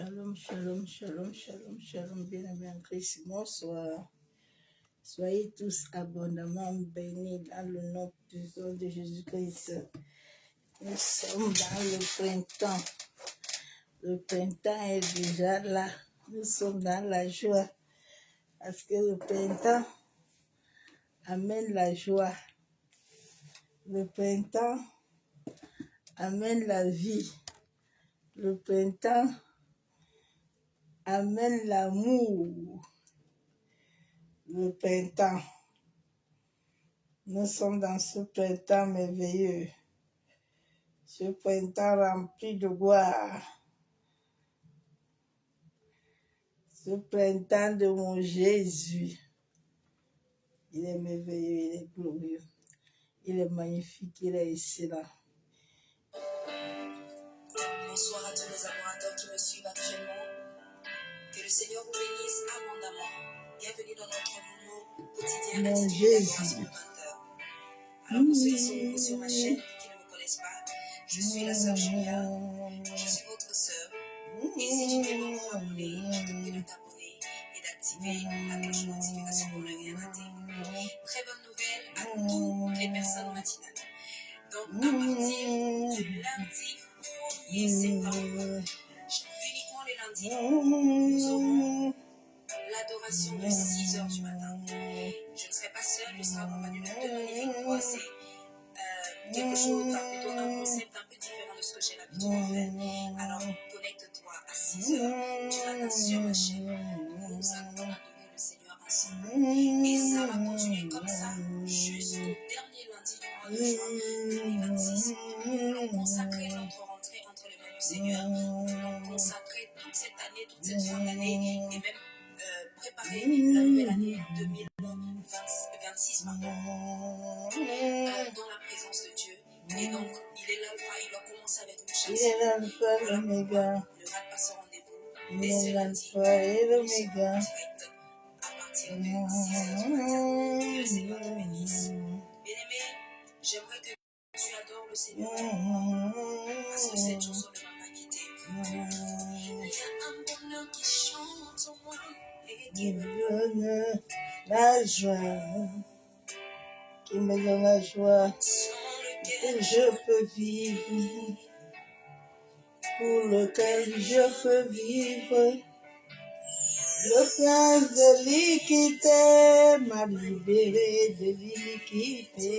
Shalom, shalom, shalom, shalom, shalom, bien-aimés en Christ. Bonsoir. Soyez tous abondamment bénis dans le nom puissant de Jésus-Christ. Nous sommes dans le printemps. Le printemps est déjà là. Nous sommes dans la joie. Parce que le printemps amène la joie. Le printemps amène la vie. Le printemps amène l'amour. Le printemps. Nous sommes dans ce printemps merveilleux. Ce printemps rempli de gloire. Ce printemps de mon Jésus. Il est merveilleux, il est glorieux. Il est magnifique, il est excellent. Bonsoir à tous les adorateurs qui me suivent actuellement. Que le Seigneur vous bénisse abondamment. Bienvenue dans notre moment quotidien Mon intitulé Jésus. Adoration 20h. Alors pour ceux qui sont nouveaux sur ma chaîne, qui ne me connaissent pas, je suis la sœur Julia. Je suis votre sœur. Et si tu n'es pas encore abonné, je te prie de t'abonner et d'activer la cloche de notification pour ne rien rater. Très bonne nouvelle à toutes les personnes matinales. Donc à partir du lundi 1er septembre, uniquement les lundis, nous aurons l'adoration de 6h du matin. Je ne serai pas seule, je serai accompagnée de deux magnifiques voix. C'est quelque chose, enfin plutôt un concept un peu différent de ce que j'ai l'habitude de faire. Alors connecte-toi à 6h du matin sur ma chaîne. Nous allons adorer le Seigneur ensemble. Et ça va continuer comme ça jusqu'au dernier lundi du mois de juin 2026. Nous voulons consacrer notre rentrée entre les mains du Seigneur. Nous voulons consacrer toute cette année, toute cette fin d'année et même préparer la nouvelle année 2026 dans la présence de Dieu. Et donc, il est l'alpha, il va commencer avec une chanson. Il est l'alpha et l'oméga. Ne rate pas ce rendez-vous. Il Et est ce lundi, l'alpha et nous serons l'oméga. en direct à partir de 6h du matin. Que le Seigneur te bénisse. Bien-aimé, j'aimerais que tu adores le Seigneur parce que cette chanson ne m'a pas quitté. Il y a un bonheur qui chante en moi et Qui qui me me donne la joie. Qui me donne la joie. sans Que lequel je peux vivre. Pour lequel je peux vivre. Le prince de l'iniquité m'a libéré de l'iniquité.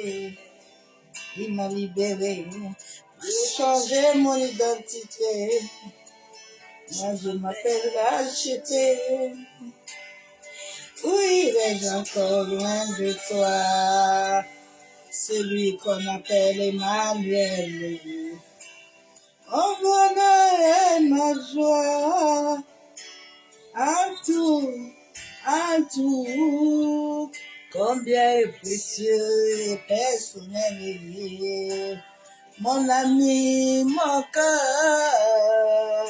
Il m'a libéré. J'ai changé mon identité. Moi je m'appelle racheté. Oui, vais-je encore loin de toi. Celui qu'on appelle Emmanuel. Mon bonheur et ma joie. À tout, combien est précieux et personnel, mon ami, mon cœur,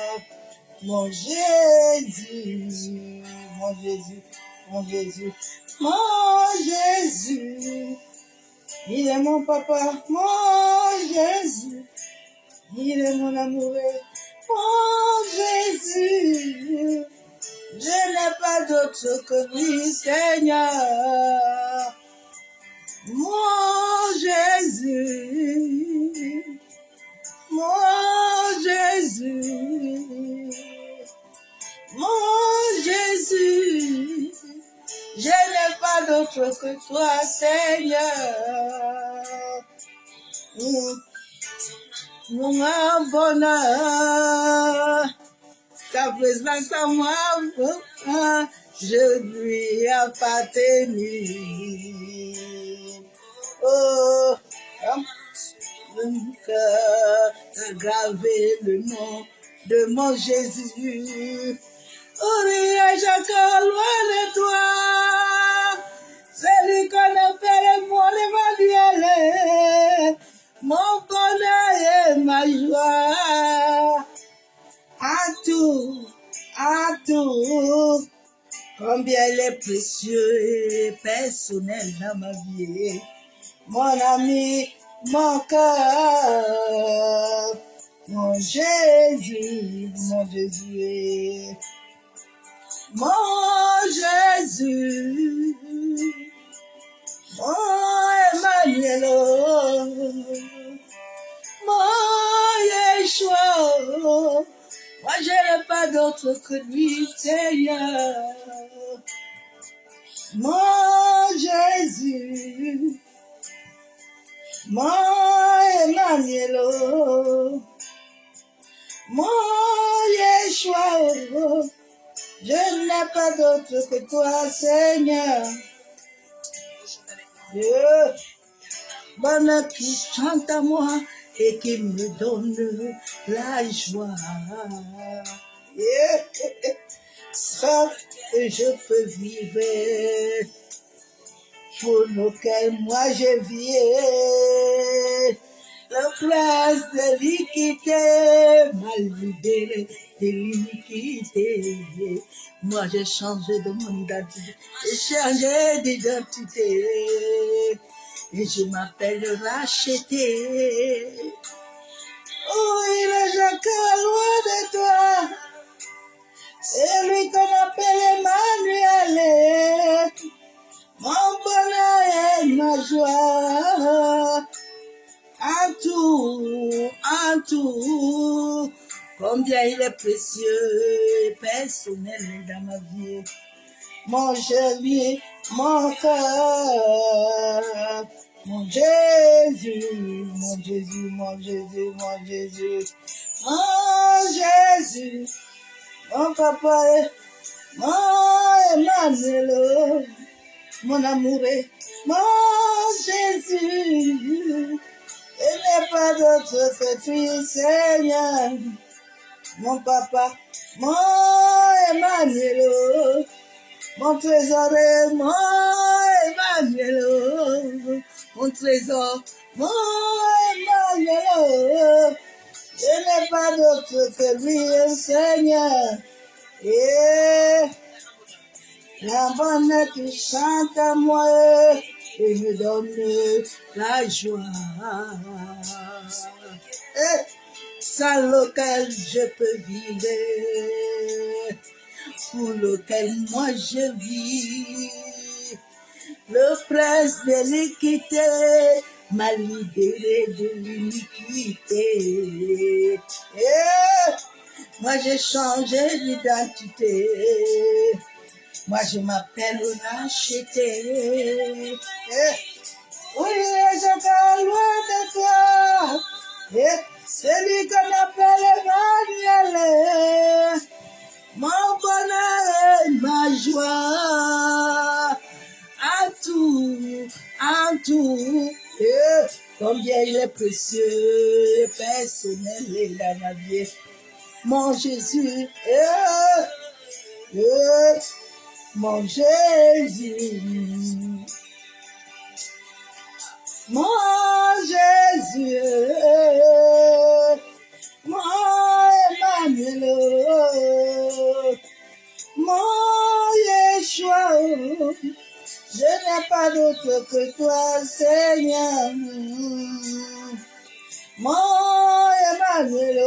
mon Jésus, mon Jésus, mon Jésus, mon Jésus, il est mon papa, mon Jésus, il est mon amoureux, mon Jésus. Je n'ai pas d'autre que lui, Seigneur. Mon Jésus, mon Jésus, mon Jésus. Je n'ai pas d'autre que toi, Seigneur. Mon bonheur. Ta présence en moi, je lui appartenu. Oh, mon cœur a gravé le nom de mon Jésus. Où irai-je encore loin de toi? Celui qu'on appelle mon Emmanuel, mon bonheur et ma joie. À tout, combien il est précieux et personnel dans ma vie. Mon ami, mon cœur, mon Jésus, mon Jésus, mon Jésus, mon Emmanuel, mon Yeshua. Moi, je n'ai pas d'autre que lui, Seigneur. Mon Jésus, mon Emmanuel, mon Yeshua. Je n'ai pas d'autre que toi, Seigneur. Dieu, bonheur qui chante à moi et qui me donne la joie. Yeah. Ça que je peux vivre, pour lequel moi je vis. Le prince de l'iniquité m'a libéré de l'iniquité. Moi j'ai changé de mon identité, j'ai changé d'identité. Et je m'appelle racheté. Oui, le Jacques loin de toi. C'est lui qu'on appelle Emmanuel. Mon bonheur et ma joie. En tout, combien il est précieux et personnel dans ma vie. Mon chéri, mon cœur, mon Jésus, mon Jésus, mon Jésus, mon Jésus, mon Jésus, mon papa, mon Emmanuel, mon amoureux, mon Jésus. Il n'est pas d'autre que tu, Seigneur, mon papa, mon Emmanuel, mon trésor, mon Emmanuel, mon trésor, mon Emmanuel. Il n'est pas d'autre que lui, Seigneur. Et la bonne qui chante à moi et me donne la joie. Et sans lequel je peux vivre, pour lequel moi je vis. Le prince de l'iniquité m'a libéré de l'iniquité. Et moi j'ai changé d'identité. Moi je m'appelle racheté. Oui, je suis loin de toi. Celui qu'on appelle Emmanuel. Mon bonheur et ma joie. En tout. Combien il est précieux et personnel dans ma vie. Mon Jésus. Mon Jésus, mon Jésus, mon Emmanuel, mon Yeshua, je n'ai pas d'autre que toi, Seigneur, mon Emmanuel,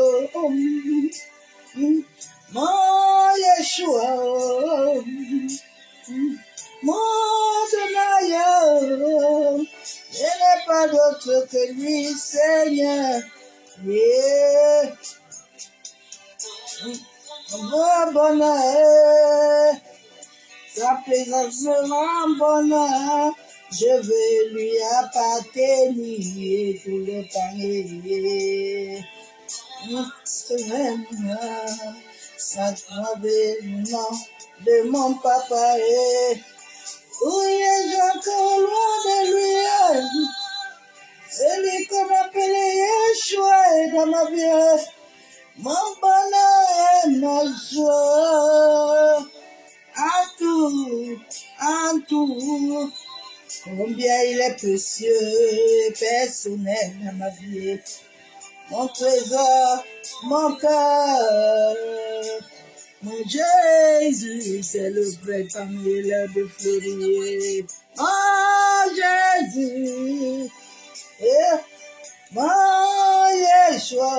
mon Yeshua, mon Seigneur, je n'ai pas d'autre que lui, Seigneur. Yeah. Mon bonheur, sa présence me rend bonheur. Je veux lui appartenir tout le temps. Ça trouve le nom de mon papa. Oui, j'ai encore loin de lui. C'est lui qu'on appelle Yeshua dans ma vie. Mon bonheur et ma joie. En tout, combien il est précieux et personnel dans ma vie. Mon trésor, mon cœur, mon Jésus, c'est le vrai parmi les de fleurir. Mon Jésus, mon Yeshua,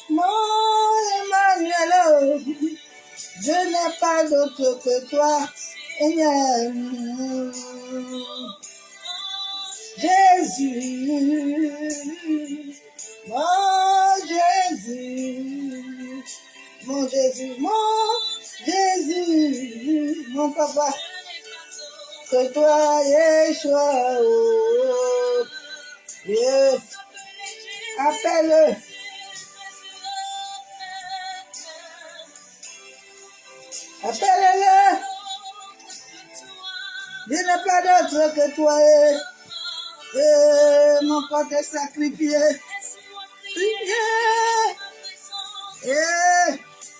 mon pas d'autre que toi. Seigneur. Jésus, mon Jésus, mon Jésus, mon Jésus, mon papa, que toi, Yeshua, oh, yes. Appelle-le. Appelle-le. Il n'y a pas d'autre que toi. Mon corps est sacrifié.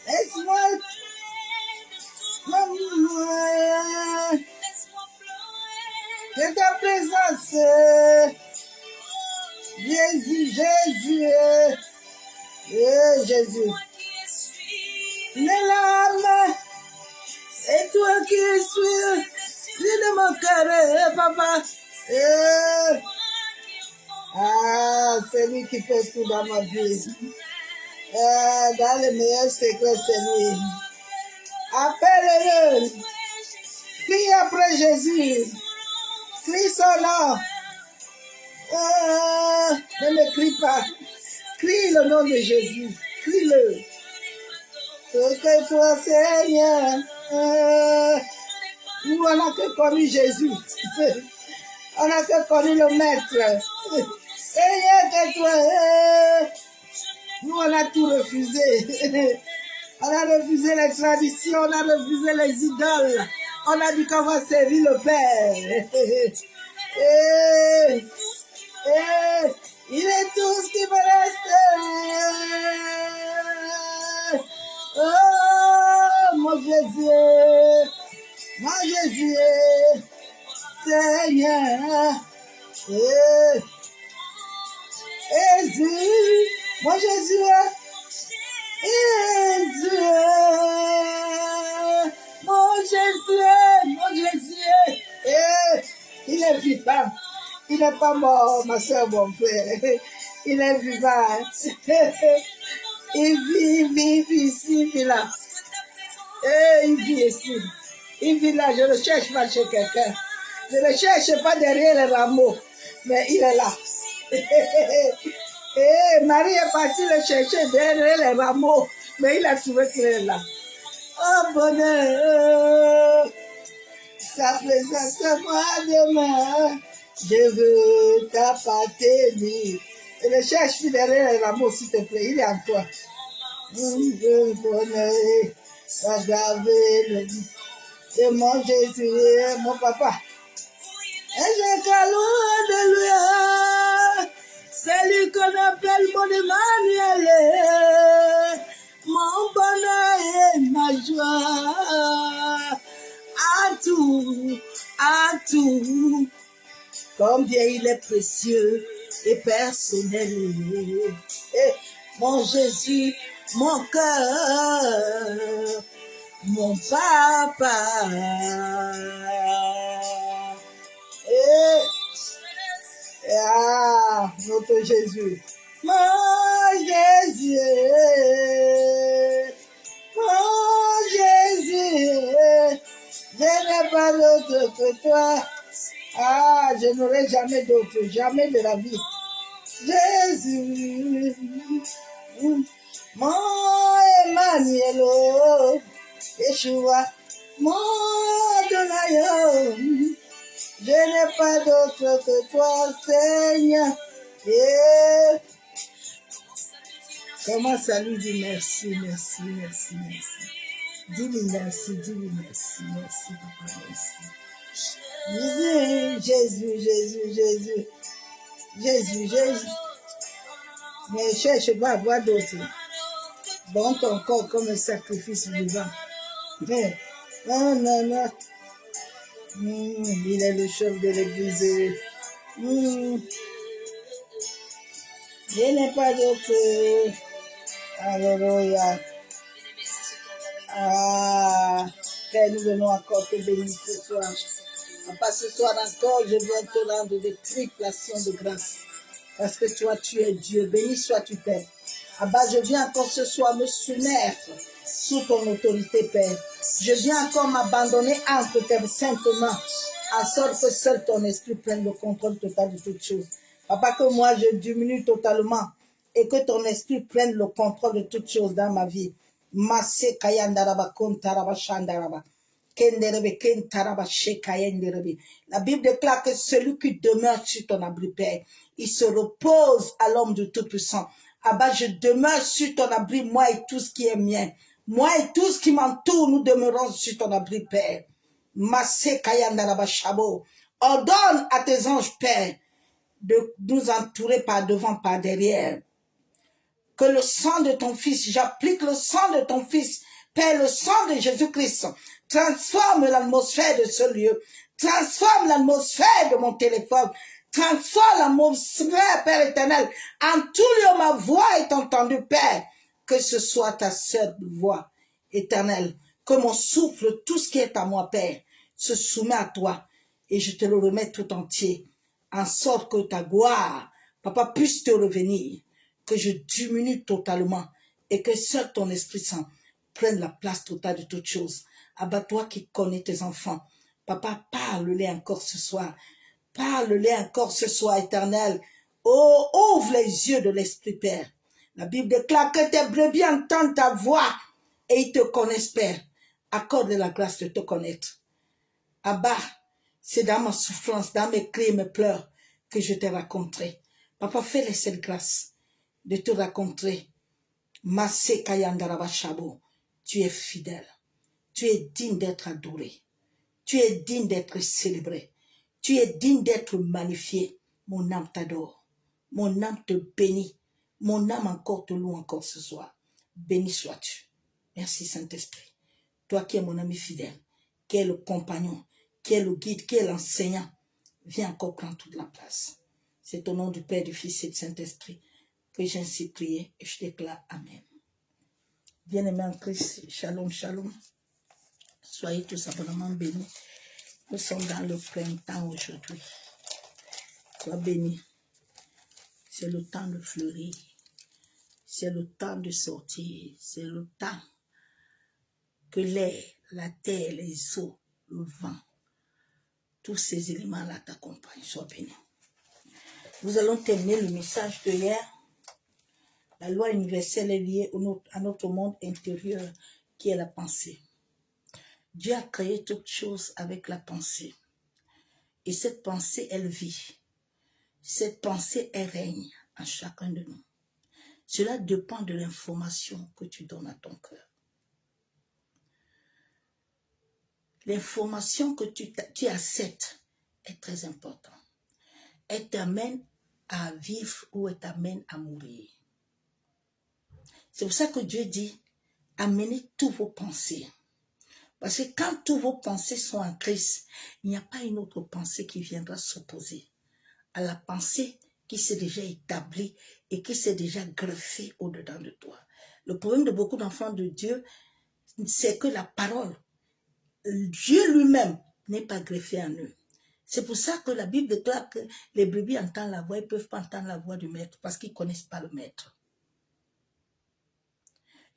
Laisse-moi. Que ta présence. Jésus, Jésus. Jésus. Mes larmes. Et toi qui suis. De mon cœur, papa. C'est lui qui fait tout dans ma vie. Dans les meilleurs secrets, c'est lui. Appelle-le. Crie après Jésus. Crie son nom. Ne me crie pas. Crie le nom de Jésus. Crie-le. Que toi, Seigneur. Nous, on n'a que connu Jésus. On n'a que connu le Maître. Seigneur, que toi. Nous, on a tout refusé. On a refusé les traditions, on a refusé les idoles. On a dit qu'on va servir le Père. Il est tout ce qui me reste. Oh, mon Jésus. Mon Jésus, Seigneur, Jésus, mon Jésus, Jésus, mon Jésus, il est vivant, il n'est pas mort, ma soeur, mon frère, il est vivant, il vit ici, il vit là, il vit ici. Il vit là, je ne cherche pas chez quelqu'un. Je ne cherche pas derrière les rameaux, mais il est là. Marie est partie le chercher derrière les rameaux, mais il a trouvé qu'il est là. Oh bonheur, sa présence moi demain, je veux t'appartenir. Je ne cherche plus derrière les rameaux, s'il te plaît, il est en toi. Bonheur, aggraver le vie. Et mon Jésus, mon papa. Et j'ai calou de lui. C'est lui qu'on appelle mon Emmanuel. Mon bonheur et ma joie. À tout. Combien il est précieux et personnel. Et mon Jésus, mon cœur. Mon papa, notre Jésus, mon Jésus, je n'ai pas d'autre que toi. Je n'aurai jamais d'autre, jamais de la vie. Jésus, mon Emmanuel. Yeshua, mon Adonai, je n'ai pas d'autre que toi, Seigneur. Commence à lui dire merci. Dis-lui merci, papa, merci. Jésus. Ne cherche pas à voir d'autres. Bon ton corps comme un sacrifice vivant. Non. Il est le chef de l'église. Il n'est pas d'autre. Alléluia. Père, nous venons encore te bénir ce soir. Pas ce soir encore, je viens te rendre des triplations de grâce. Parce que toi, tu es Dieu. Béni sois-tu, Père. Abba, je viens encore ce soir me soumettre sous ton autorité, Père. Je viens encore m'abandonner entre tes saintes mains, en sorte que seul ton esprit prenne le contrôle total de toutes choses. Papa, que moi je diminue totalement et que ton esprit prenne le contrôle de toutes choses dans ma vie. Masse kayandaraba kontaraba shandaraba. Kenderebe kentaraba shekayenderebe. La Bible déclare que celui qui demeure sur ton abri, Père, il se repose à l'homme du Tout-Puissant. Abba, je demeure sur ton abri, moi et tout ce qui est mien. Moi et tout ce qui m'entoure, nous demeurons sur ton abri, Père. Masse kayandaraba shabo. Ordonne à tes anges, Père, de nous entourer par devant, par derrière. Que le sang de ton Fils, j'applique le sang de ton Fils, Père, le sang de Jésus-Christ, transforme l'atmosphère de ce lieu, transforme l'atmosphère de mon téléphone, transforme l'atmosphère, Père éternel, en tout lieu où ma voix est entendue, Père, que ce soit ta seule voix éternelle, que mon souffle, tout ce qui est à moi, Père, se soumet à toi, et je te le remets tout entier, en sorte que ta gloire, Papa, puisse te revenir, que je diminue totalement et que seul ton Esprit Saint prenne la place totale de toutes choses. Abba, toi qui connais tes enfants, Papa, parle-les encore ce soir. Parle-les encore ce soir, éternel. Oh, ouvre les yeux de l'Esprit, Père. La Bible déclare que tes brebis entendent ta voix et ils te connaissent, Père. Accorde la grâce de te connaître. Abba, c'est dans ma souffrance, dans mes cris et mes pleurs que je t'ai raconté. Papa, fais-les cette grâce de te raconter. Masse Kayandaraba Shabo, tu es fidèle, tu es digne d'être adoré, tu es digne d'être célébré, tu es digne d'être magnifié. Mon âme t'adore, mon âme te bénit, mon âme encore te loue encore ce soir. Béni sois-tu. Merci Saint-Esprit. Toi qui es mon ami fidèle, qui es le compagnon, qui est le guide, qui est l'enseignant, viens encore prendre toute la place. C'est au nom du Père, du Fils et du Saint-Esprit que j'ai ainsi prié et je déclare Amen. Bien-aimés en Christ, shalom, shalom. Soyez tous abondamment bénis. Nous sommes dans le printemps aujourd'hui. Sois béni. C'est le temps de fleurir. C'est le temps de sortir. C'est le temps que l'air, la terre, les eaux, le vent, tous ces éléments-là t'accompagnent. Sois béni. Nous allons terminer le message de hier. La loi universelle est liée à notre monde intérieur qui est la pensée. Dieu a créé toute chose avec la pensée. Et cette pensée, elle vit. Cette pensée, elle règne en chacun de nous. Cela dépend de l'information que tu donnes à ton cœur. L'information que tu acceptes est très importante. Elle t'amène à vivre ou elle t'amène à mourir. C'est pour ça que Dieu dit, amenez tous vos pensées. Parce que quand tous vos pensées sont en Christ, il n'y a pas une autre pensée qui viendra s'opposer à la pensée qui s'est déjà établie et qui s'est déjà greffée au-dedans de toi. Le problème de beaucoup d'enfants de Dieu, c'est que la parole, Dieu lui-même, n'est pas greffé en eux. C'est pour ça que la Bible déclare que les brebis entendent la voix, ils ne peuvent pas entendre la voix du maître parce qu'ils ne connaissent pas le maître.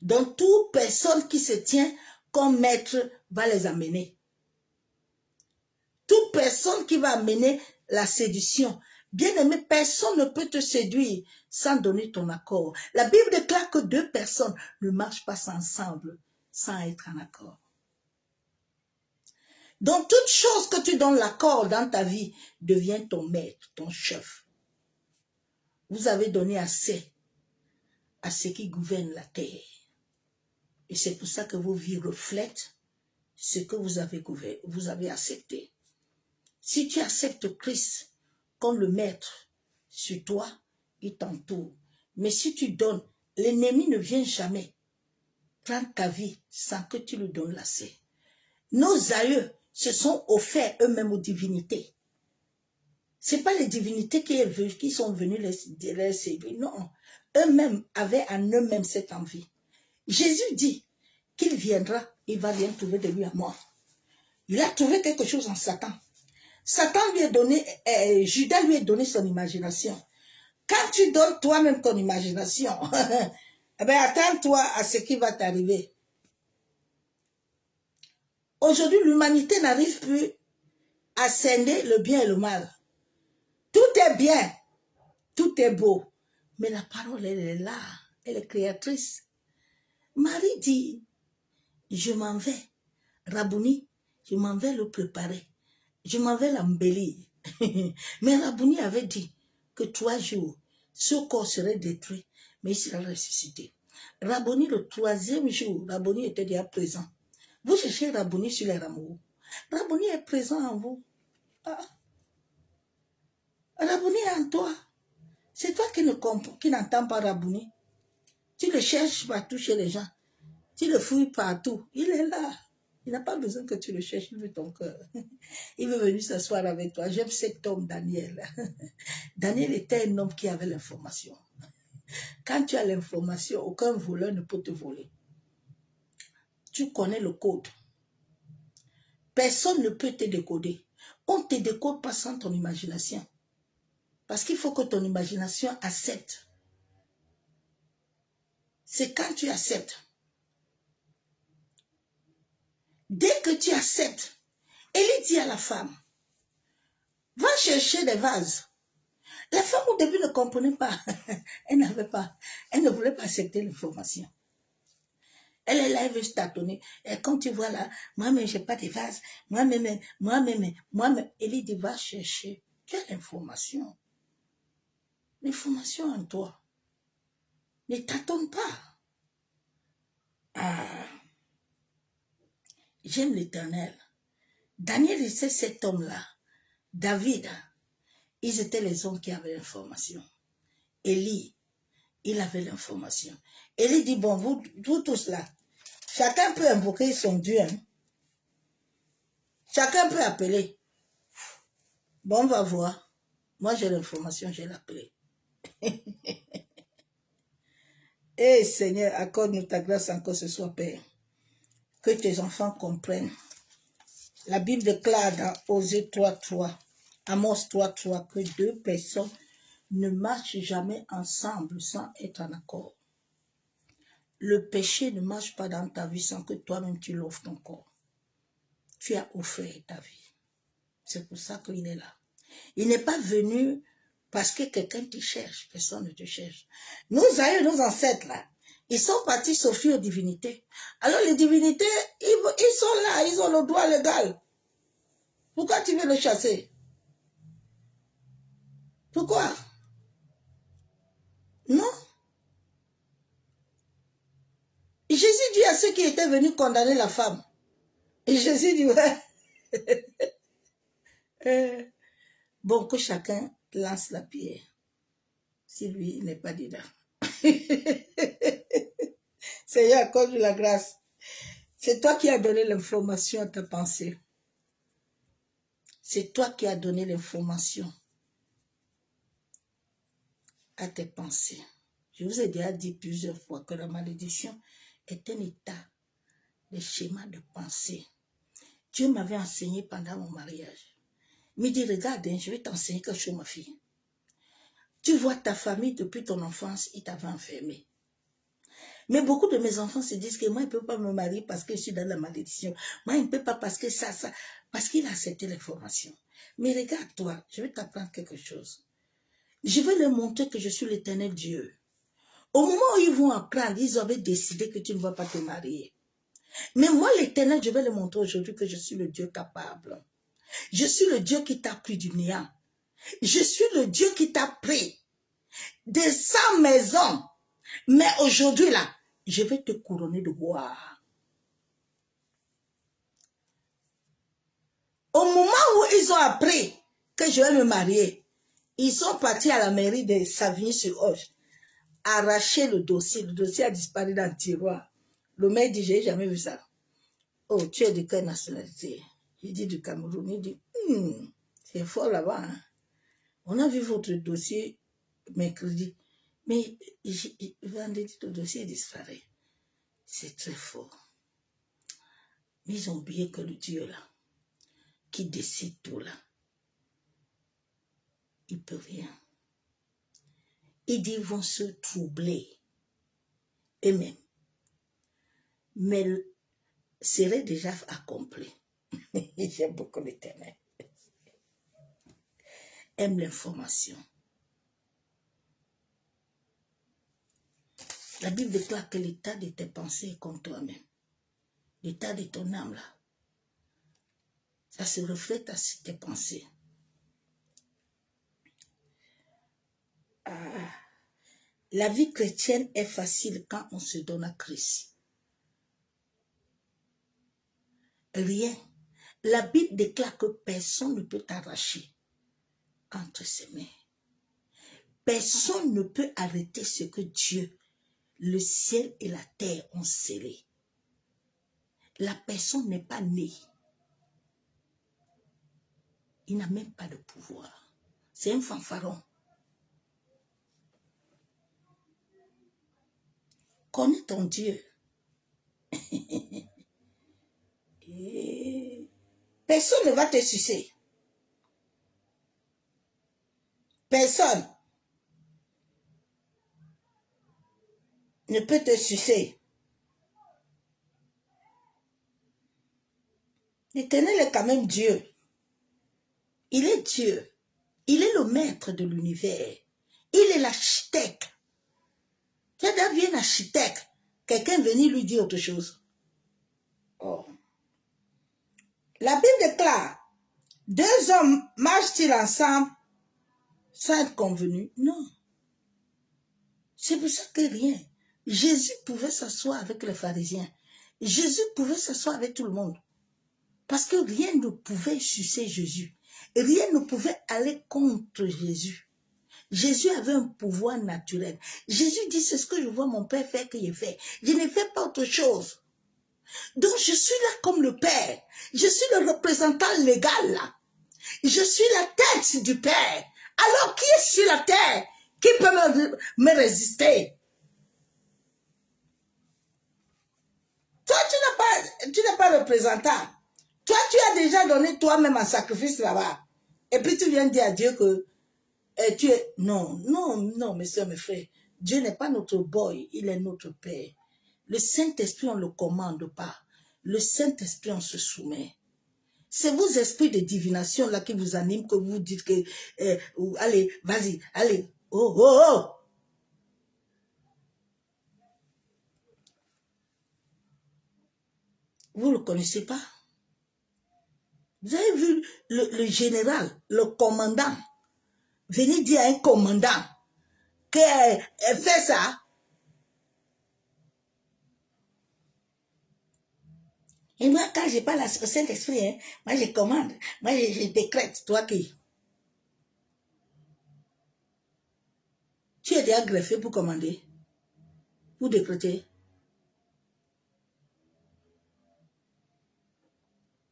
Donc, toute personne qui se tient comme maître va les amener. Toute personne qui va amener la séduction. Bien aimé, personne ne peut te séduire sans donner ton accord. La Bible déclare que deux personnes ne marchent pas ensemble sans être en accord. Donc, toute chose que tu donnes l'accord dans ta vie devient ton maître, ton chef. Vous avez donné assez à ceux qui gouvernent la terre. Et c'est pour ça que vos vies reflètent ce que vous avez accepté. Si tu acceptes Christ comme le maître sur toi, il t'entoure. Mais si tu donnes, l'ennemi ne vient jamais prendre ta vie sans que tu lui donnes l'accès. Nos aïeux se sont offerts eux-mêmes aux divinités. Ce n'est pas les divinités qui sont venues les séduire. Non, eux-mêmes avaient en eux-mêmes cette envie. Jésus dit qu'il viendra, il va rien trouver de lui à moi. Il a trouvé quelque chose en Satan. Satan lui a donné, Judas lui a donné son imagination. Quand tu donnes toi-même ton imagination, Eh bien, attends-toi à ce qui va t'arriver. Aujourd'hui, l'humanité n'arrive plus à scinder le bien et le mal. Tout est bien, tout est beau. Mais la parole, elle est là, elle est créatrice. Marie dit, je m'en vais, Rabouni, je m'en vais le préparer. Je m'en vais l'embellir. Mais Rabouni avait dit que 3 jours, ce corps serait détruit, mais il sera ressuscité. Rabouni, le 3e jour, Rabouni était déjà présent. Vous cherchez Rabouni sur les rameaux. Rabouni est présent en vous. Ah. Rabouni est en toi. C'est toi qui n'entends pas Rabouni. Tu le cherches partout chez les gens. Tu le fouilles partout. Il est là. Il n'a pas besoin que tu le cherches. Il veut ton cœur. Il veut venir s'asseoir avec toi. J'aime cet homme, Daniel. Daniel était un homme qui avait l'information. Quand tu as l'information, aucun voleur ne peut te voler. Tu connais le code. Personne ne peut te décoder. On ne te décode pas sans ton imagination. Parce qu'il faut que ton imagination accepte. C'est quand tu acceptes. Dès que tu acceptes, Élie dit à la femme, va chercher des vases. La femme au début ne comprenait pas. Elle n'avait pas. Elle ne voulait pas accepter l'information. Elle est là, elle veut se tâtonner. Et quand tu vois là, moi-même, je n'ai pas de vases. Moi-même. Élie dit, va chercher. Tu as l'information. L'information en toi. Ne tâtonne pas. Ah. J'aime l'Éternel. Daniel était cet homme-là. David, ils étaient les hommes qui avaient l'information. Élie, il avait l'information. Élie dit, bon, vous tous là, chacun peut invoquer son Dieu. Hein? Chacun peut appeler. Bon, on va voir. Moi, j'ai l'information, j'ai l'appelé. Eh Seigneur, accorde-nous ta grâce encore ce soir, Père. Que tes enfants comprennent. La Bible déclare dans Osée 3.3, Amos 3.3, que 2 personnes ne marchent jamais ensemble sans être en accord. Le péché ne marche pas dans ta vie sans que toi-même tu l'offres ton corps. Tu as offert ta vie. C'est pour ça qu'il est là. Il n'est pas venu parce que quelqu'un te cherche. Personne ne te cherche. Nos aïeux, nos ancêtres là, ils sont partis s'offrir aux divinités. Alors les divinités, ils sont là, ils ont le droit légal. Pourquoi tu veux le chasser? Pourquoi? Non. Jésus dit à ceux qui étaient venus condamner la femme. Et Jésus dit, ouais. Bon, que chacun lance la pierre. Si lui, il n'est pas dedans. Seigneur, accorde la grâce. C'est toi qui as donné l'information à ta pensée. C'est toi qui as donné l'information à tes pensées. Je vous ai déjà dit plusieurs fois que la malédiction est un état de schéma de pensée. Dieu m'avait enseigné pendant mon mariage. Il me dit, regarde, je vais t'enseigner quelque chose, ma fille. Tu vois ta famille depuis ton enfance, il t'avait enfermé. Mais beaucoup de mes enfants se disent que moi, il ne peut pas me marier parce que je suis dans la malédiction. Moi, il ne peut pas parce que ça. Parce qu'il a accepté l'information. Mais regarde-toi, je vais t'apprendre quelque chose. Je vais leur montrer que je suis l'Éternel Dieu. Au moment où ils vont apprendre, ils avaient décidé que tu ne vas pas te marier. Mais moi, l'Éternel, je vais leur montrer aujourd'hui que je suis le Dieu capable. Je suis le Dieu qui t'a pris du néant. Je suis le Dieu qui t'a pris de 100 maisons. Mais aujourd'hui, là, je vais te couronner de gloire. Au moment où ils ont appris que je vais me marier, ils sont partis à la mairie de Savigny-sur-Orge, arracher le dossier. Le dossier a disparu dans le tiroir. Le maire dit, j'ai jamais vu ça. Oh, tu es de quelle nationalité? Il dit du Cameroun. Il dit, c'est fort là-bas. Hein? On a vu votre dossier mercredi. Mais vendredi, le dossier disparaît. C'est très fort. Mais ils ont oublié que le Dieu là, qui décide tout là, il ne peut rien. Il dit, ils vont se troubler. eux-mêmes, mais serait déjà accompli. J'aime beaucoup l'Éternel. Aime l'information. La Bible déclare que l'état de tes pensées est comme toi-même. L'état de ton âme, là, ça se reflète à tes pensées. La vie chrétienne est facile quand on se donne à Christ. Rien. La Bible déclare que personne ne peut t'arracher entre ses mains. Personne ne peut arrêter ce que Dieu, le ciel et la terre ont scellé. La personne n'est pas née. Il n'a même pas de pouvoir. C'est un fanfaron. Connais ton Dieu. Personne ne va te sucer. Personne ne peut te sucer. L'Éternel est quand même Dieu. Il est Dieu. Il est le maître de l'univers. Il est l'architecte. Tu as déjà vu un architecte, quelqu'un venir lui dire autre chose. Oh. La Bible déclare, 2 hommes marchent-ils ensemble sans être convenus? Non. C'est pour ça que rien. Jésus pouvait s'asseoir avec les pharisiens. Jésus pouvait s'asseoir avec tout le monde. Parce que rien ne pouvait sucer Jésus. Rien ne pouvait aller contre Jésus. Jésus avait un pouvoir naturel. Jésus dit, c'est ce que je vois mon Père faire que je fais. Je ne fais pas autre chose. Donc je suis là comme le Père. Je suis le représentant légal là. Je suis la tête du Père. Alors qui est sur la terre qui peut me résister? Toi, tu n'es pas représentant. Toi, tu as déjà donné toi-même un sacrifice là-bas. Et puis tu viens dire à Dieu que tu es... Non, non, non, mes soeurs, mes frères. Dieu n'est pas notre boy, il est notre Père. Le Saint-Esprit, on ne le commande pas. Le Saint-Esprit, on se soumet. C'est vos esprits de divination là qui vous animent, que vous dites que... allez, vas-y, allez. Oh, oh, oh. Vous ne le connaissez pas. Vous avez vu le général, le commandant, venir dire à un commandant qu'elle fait ça. Et moi, quand je parle au Saint-Esprit, hein, moi je commande, moi je décrète, toi qui. Tu es déjà greffé pour commander, pour décréter.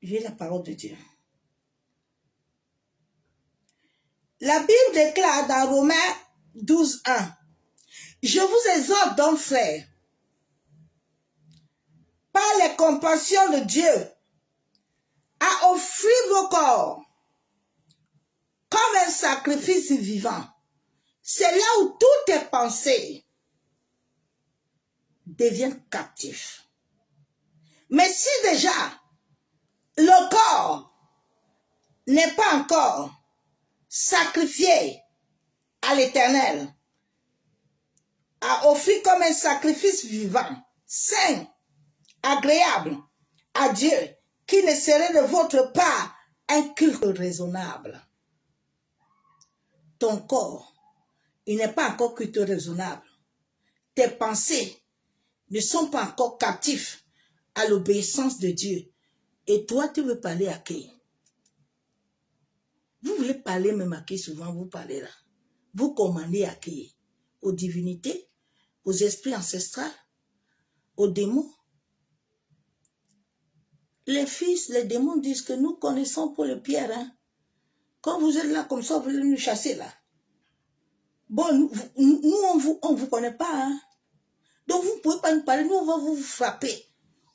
J'ai la parole de Dieu. La Bible déclare dans Romains 12:1, je vous exhorte donc, frères, par les compassions de Dieu, à offrir vos corps comme un sacrifice vivant. C'est là où toutes tes pensées deviennent captives. Mais si déjà le corps n'est pas encore sacrifié à l'Éternel, à offrir comme un sacrifice vivant, saint, agréable à Dieu, qui ne serait de votre part un culte raisonnable. Ton corps, il n'est pas encore culte raisonnable. Tes pensées ne sont pas encore captifs à l'obéissance de Dieu. Et toi, tu veux parler à qui? Vous voulez parler même à qui souvent vous parlez là? Vous commandez à qui? Aux divinités? Aux esprits ancestraux? Aux démons? Les fils, les démons disent que nous connaissons Paul et Pierre. Hein? Quand vous êtes là comme ça, vous voulez nous chasser là. Bon, nous on vous connaît pas. Hein? Donc vous ne pouvez pas nous parler, nous on va vous frapper.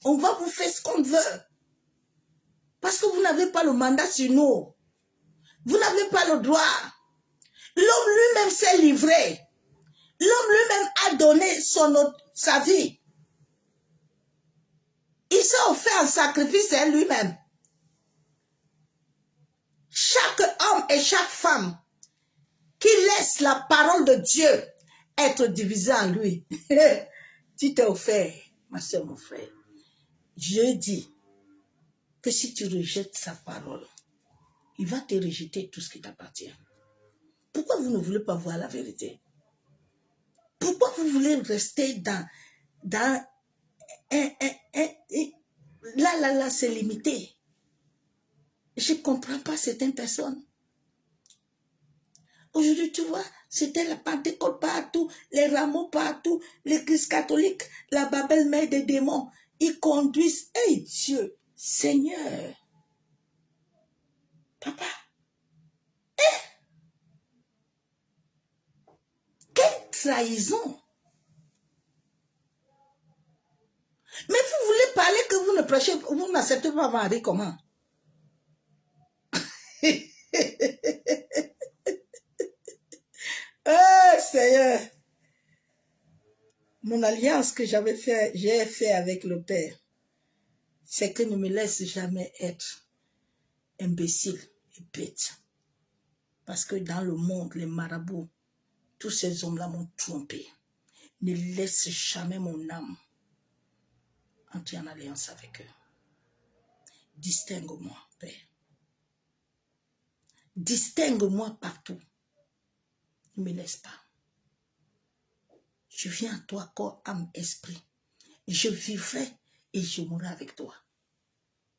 On va vous faire ce qu'on veut. Parce que vous n'avez pas le mandat sur nous. Vous n'avez pas le droit. L'homme lui-même s'est livré. L'homme lui-même a donné sa vie. Il s'est offert un sacrifice à lui-même. Chaque homme et chaque femme qui laisse la parole de Dieu être divisée en lui, tu t'es offert, ma soeur, mon frère. Je dis que si tu rejettes sa parole, il va te rejeter tout ce qui t'appartient. Pourquoi vous ne voulez pas voir la vérité? Pourquoi vous voulez rester dans là, c'est limité. Je ne comprends pas certaines personnes. Aujourd'hui, tu vois, c'était la Pentecôte partout, les rameaux partout, l'église catholique, la Babel-mère des démons. Ils conduisent, hey Dieu, Seigneur, papa, quelle trahison! Mais vous voulez parler que vous ne prêchez, vous n'acceptez pas Marie comment? Oh Seigneur! Mon alliance que j'ai fait avec le Père, c'est que ne me laisse jamais être imbécile et bête. Parce que dans le monde, les marabouts, tous ces hommes-là m'ont trompé. Ne laisse jamais mon âme entrer en alliance avec eux. Distingue-moi, Père. Distingue-moi partout. Ne me laisse pas. Je viens à toi, corps, âme, esprit. Je vivrai et je mourrai avec toi.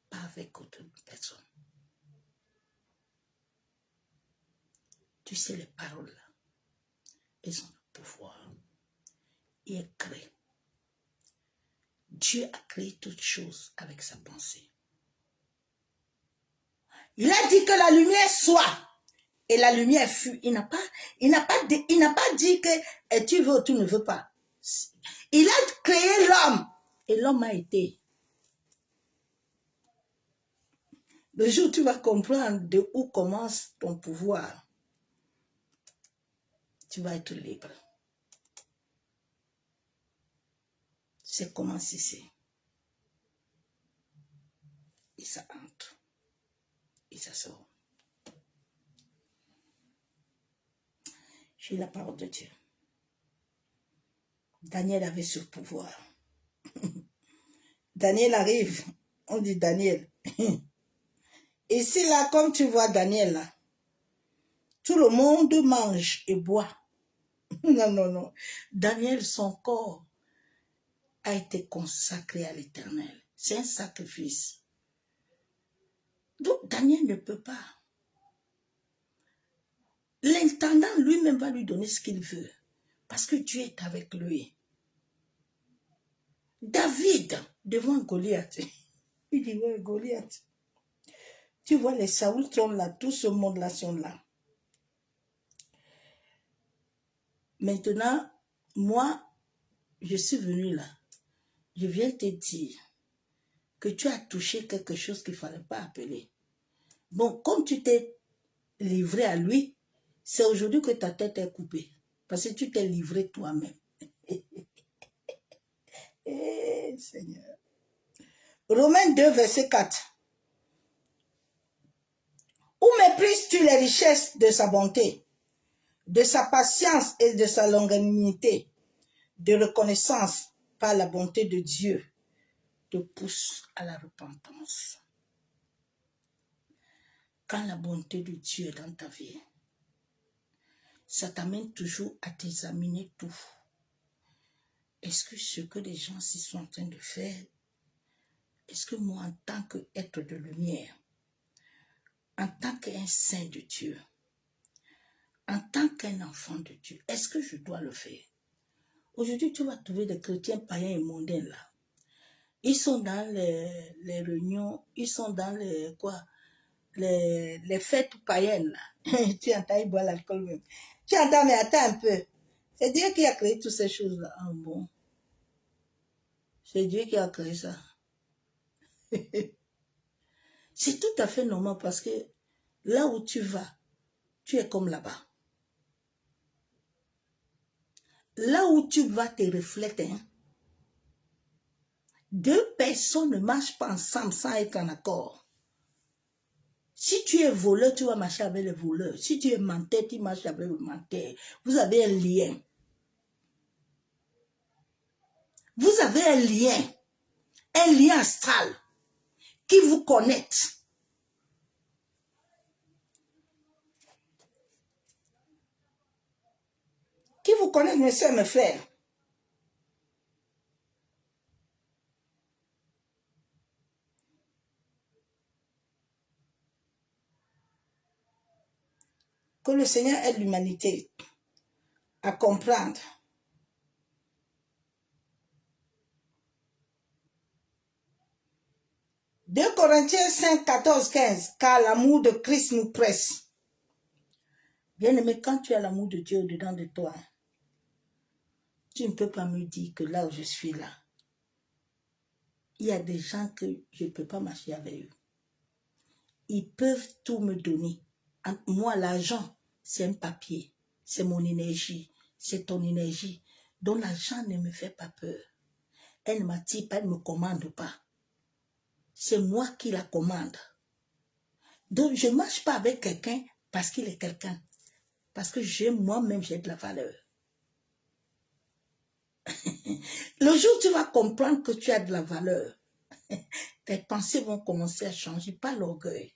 Pas avec autre personne. Tu sais, les paroles là, elles ont le pouvoir. Il est créé. Dieu a créé toutes choses avec sa pensée. Il a dit que la lumière soit. Et la lumière fut. Il n'a pas dit que tu veux ou tu ne veux pas. Il a créé l'homme. Et l'homme a été. Le jour où tu vas comprendre de où commence ton pouvoir, tu vas être libre. C'est comment c'est. Et ça entre. Et ça sort. J'ai la parole de Dieu. Daniel avait ce pouvoir. Daniel arrive. On dit Daniel. Ici, là, comme tu vois Daniel, là, tout le monde mange et boit. Non. Daniel, son corps a été consacré à l'Éternel. C'est un sacrifice. Donc, Daniel ne peut pas. L'intendant lui-même va lui donner ce qu'il veut. Parce que Dieu est avec lui. David, devant Goliath, il dit, ouais, Goliath, tu vois, les Saoul sont là, tout ce monde-là sont là. Maintenant, moi, je suis venu là. Je viens te dire que tu as touché quelque chose qu'il ne fallait pas appeler. Bon, comme tu t'es livré à lui, c'est aujourd'hui que ta tête est coupée. Parce que tu t'es livré toi-même. Eh, Seigneur. Romains 2, verset 4. Où méprises-tu les richesses de sa bonté, de sa patience et de sa longanimité, de reconnaissance par la bonté de Dieu, te pousse à la repentance. Quand la bonté de Dieu est dans ta vie, ça t'amène toujours à t'examiner tout. Est-ce que ce que les gens s'y sont en train de faire, est-ce que moi, en tant qu'être de lumière, en tant qu'un saint de Dieu, en tant qu'un enfant de Dieu, est-ce que je dois le faire? Aujourd'hui, tu vas trouver des chrétiens païens et mondains là. Ils sont dans les réunions, ils sont dans les fêtes païennes là. Tu entends, ils boivent l'alcool même. Tu entends, mais attends un peu. C'est Dieu qui a créé toutes ces choses-là. Ah bon. C'est Dieu qui a créé ça. C'est tout à fait normal parce que là où tu vas, tu es comme là-bas. là où tu vas te refléter, hein, deux personnes ne marchent pas ensemble sans être en accord. Si tu es voleur, tu vas marcher avec le voleur. Si tu es menteur, tu marches avec le menteur. Vous avez un lien. Vous avez un lien astral qui vous connecte. Qui vous connecte, mes soeurs, mes frères. Que le Seigneur aide l'humanité à comprendre. « 2 Corinthiens 5, 14, 15. Car l'amour de Christ nous presse. » Bien-aimé, quand tu as l'amour de Dieu dedans de toi, tu ne peux pas me dire que là où je suis là, il y a des gens que je ne peux pas marcher avec eux. Ils peuvent tout me donner. Moi, l'argent, c'est un papier. C'est mon énergie. C'est ton énergie. Donc, l'argent ne me fait pas peur. Elle ne m'attire pas, elle ne me commande pas. C'est moi qui la commande. Donc, je ne marche pas avec quelqu'un parce qu'il est quelqu'un. Parce que moi-même, j'ai de la valeur. Le jour où tu vas comprendre que tu as de la valeur, tes pensées vont commencer à changer, pas l'orgueil.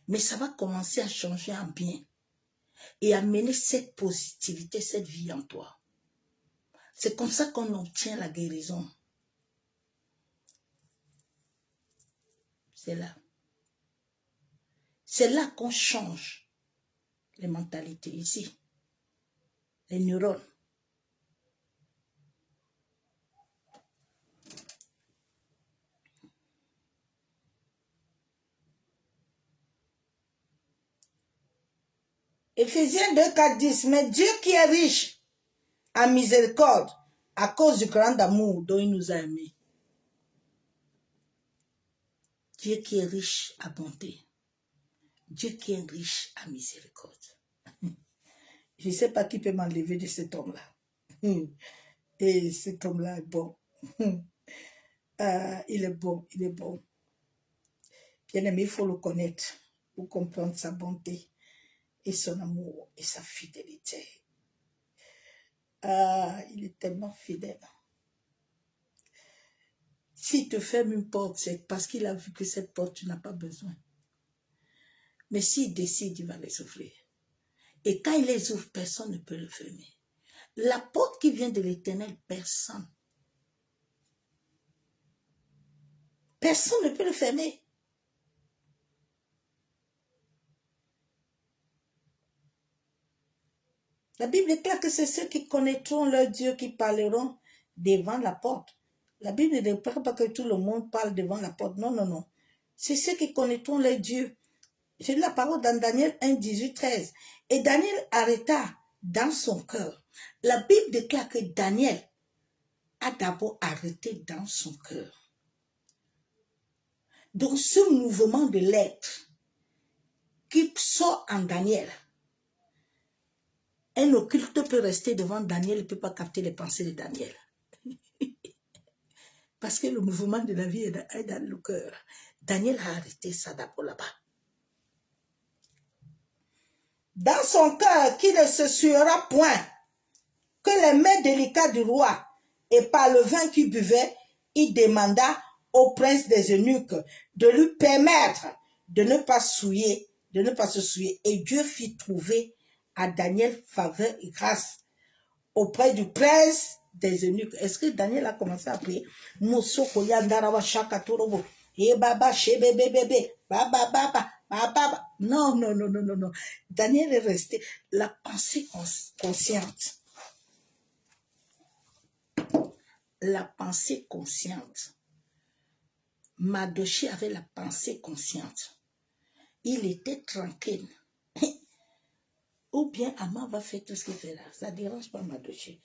Mais ça va commencer à changer en bien. Et amener cette positivité, cette vie en toi. C'est comme ça qu'on obtient la guérison. C'est là. C'est là qu'on change les mentalités ici. Les neurones. Éphésiens 2, 4, 10. Mais Dieu qui est riche en miséricorde à cause du grand amour dont il nous a aimés. Dieu qui est riche à bonté. Dieu qui est riche à miséricorde. Je ne sais pas qui peut m'enlever de cet homme-là. Et cet homme-là est bon. Il est bon, il est bon. Bien aimé, il faut le connaître pour comprendre sa bonté et son amour et sa fidélité. Il est tellement fidèle. S'il te ferme une porte, c'est parce qu'il a vu que cette porte, tu n'as pas besoin. Mais s'il décide, il va les ouvrir. Et quand il les ouvre, personne ne peut le fermer. La porte qui vient de l'Éternel, personne. Personne ne peut le fermer. La Bible déclare que c'est ceux qui connaîtront leur Dieu qui parleront devant la porte. La Bible ne déclare pas que tout le monde parle devant la porte. Non, non, non. C'est ceux qui connaîtront leur Dieu. J'ai lu la parole dans Daniel 1, 18, 13. Et Daniel arrêta dans son cœur. La Bible déclare que Daniel a d'abord arrêté dans son cœur. Donc ce mouvement de l'être qui sort en Daniel, un occulte peut rester devant Daniel, il ne peut pas capter les pensées de Daniel. Parce que le mouvement de la vie est dans le cœur. Daniel a arrêté ça d'abord là-bas. Dans son cœur, qui ne se suera point que les mains délicates du roi, et par le vin qu'il buvait, il demanda au prince des eunuques de lui permettre de ne pas se souiller. Et Dieu fit trouver à Daniel faveur et grâce auprès du prince des eunuques. Est-ce que Daniel a commencé à prier? Non, non, non, non, non, non. Daniel est resté la pensée consciente. La pensée consciente. Mardochée avait la pensée consciente. Il était tranquille. Ou bien Aman va faire tout ce qu'il fait là. Ça ne dérange pas Mardochée.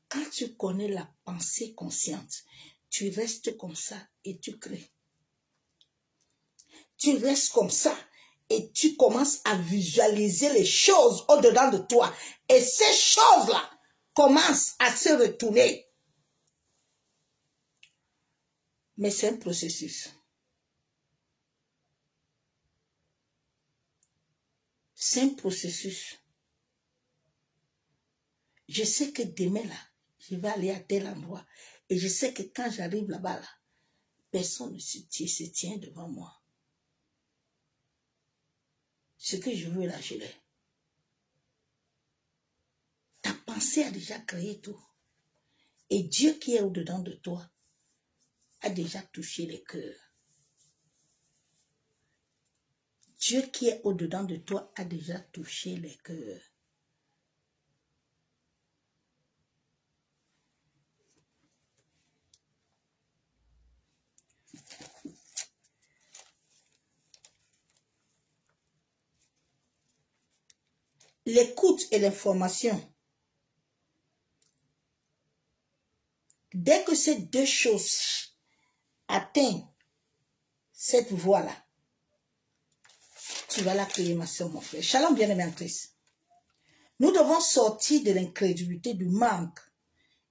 Quand tu connais la pensée consciente, tu restes comme ça et tu crées. Tu restes comme ça et tu commences à visualiser les choses au-dedans de toi. Et ces choses-là commence à se retourner. Mais c'est un processus. C'est un processus. Je sais que demain, là, je vais aller à tel endroit. Et je sais que quand j'arrive là-bas, là, personne ne se tient devant moi. Ce que je veux, là, je l'ai. Ta pensée a déjà créé tout. Et Dieu qui est au-dedans de toi a déjà touché les cœurs. Dieu qui est au-dedans de toi a déjà touché les cœurs. L'écoute et l'information. Dès que ces deux choses atteignent cette voie-là, tu vas la créer, ma soeur, mon frère. Shalom, bien-aimé en Christ. Nous devons sortir de l'incrédulité, du manque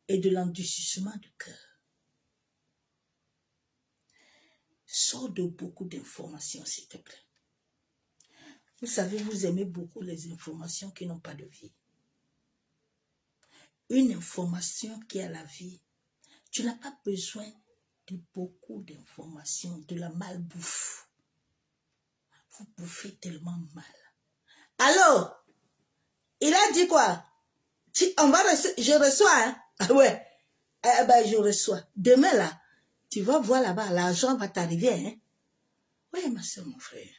et de l'endurcissement du cœur. Sors de beaucoup d'informations, s'il te plaît. Vous savez, vous aimez beaucoup les informations qui n'ont pas de vie. Une information qui a la vie. Tu n'as pas besoin de beaucoup d'informations, de la malbouffe. Vous bouffez tellement mal. Alors, il a dit quoi? Je reçois, hein? Ah ouais. Ben, je reçois. Demain, là, tu vas voir là-bas, l'argent va t'arriver, hein? Oui, ma soeur, mon frère.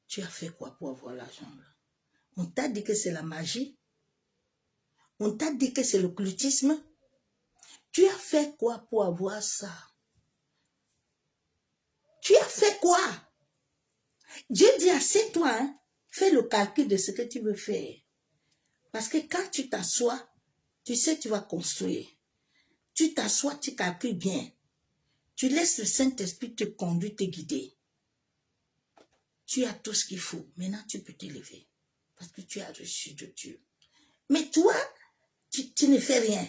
Tu as fait quoi pour avoir l'argent, là? On t'a dit que c'est la magie. On t'a dit que c'est l'occultisme. Tu as fait quoi pour avoir ça? Tu as fait quoi? Dieu dit, assieds-toi, hein? Fais le calcul de ce que tu veux faire. Parce que quand tu t'assois, tu sais, tu vas construire. Tu t'assois, tu calcules bien. Tu laisses le Saint-Esprit te conduire, te guider. Tu as tout ce qu'il faut. Maintenant, tu peux t'élever. Parce que tu as reçu de Dieu. Mais toi, tu ne fais rien.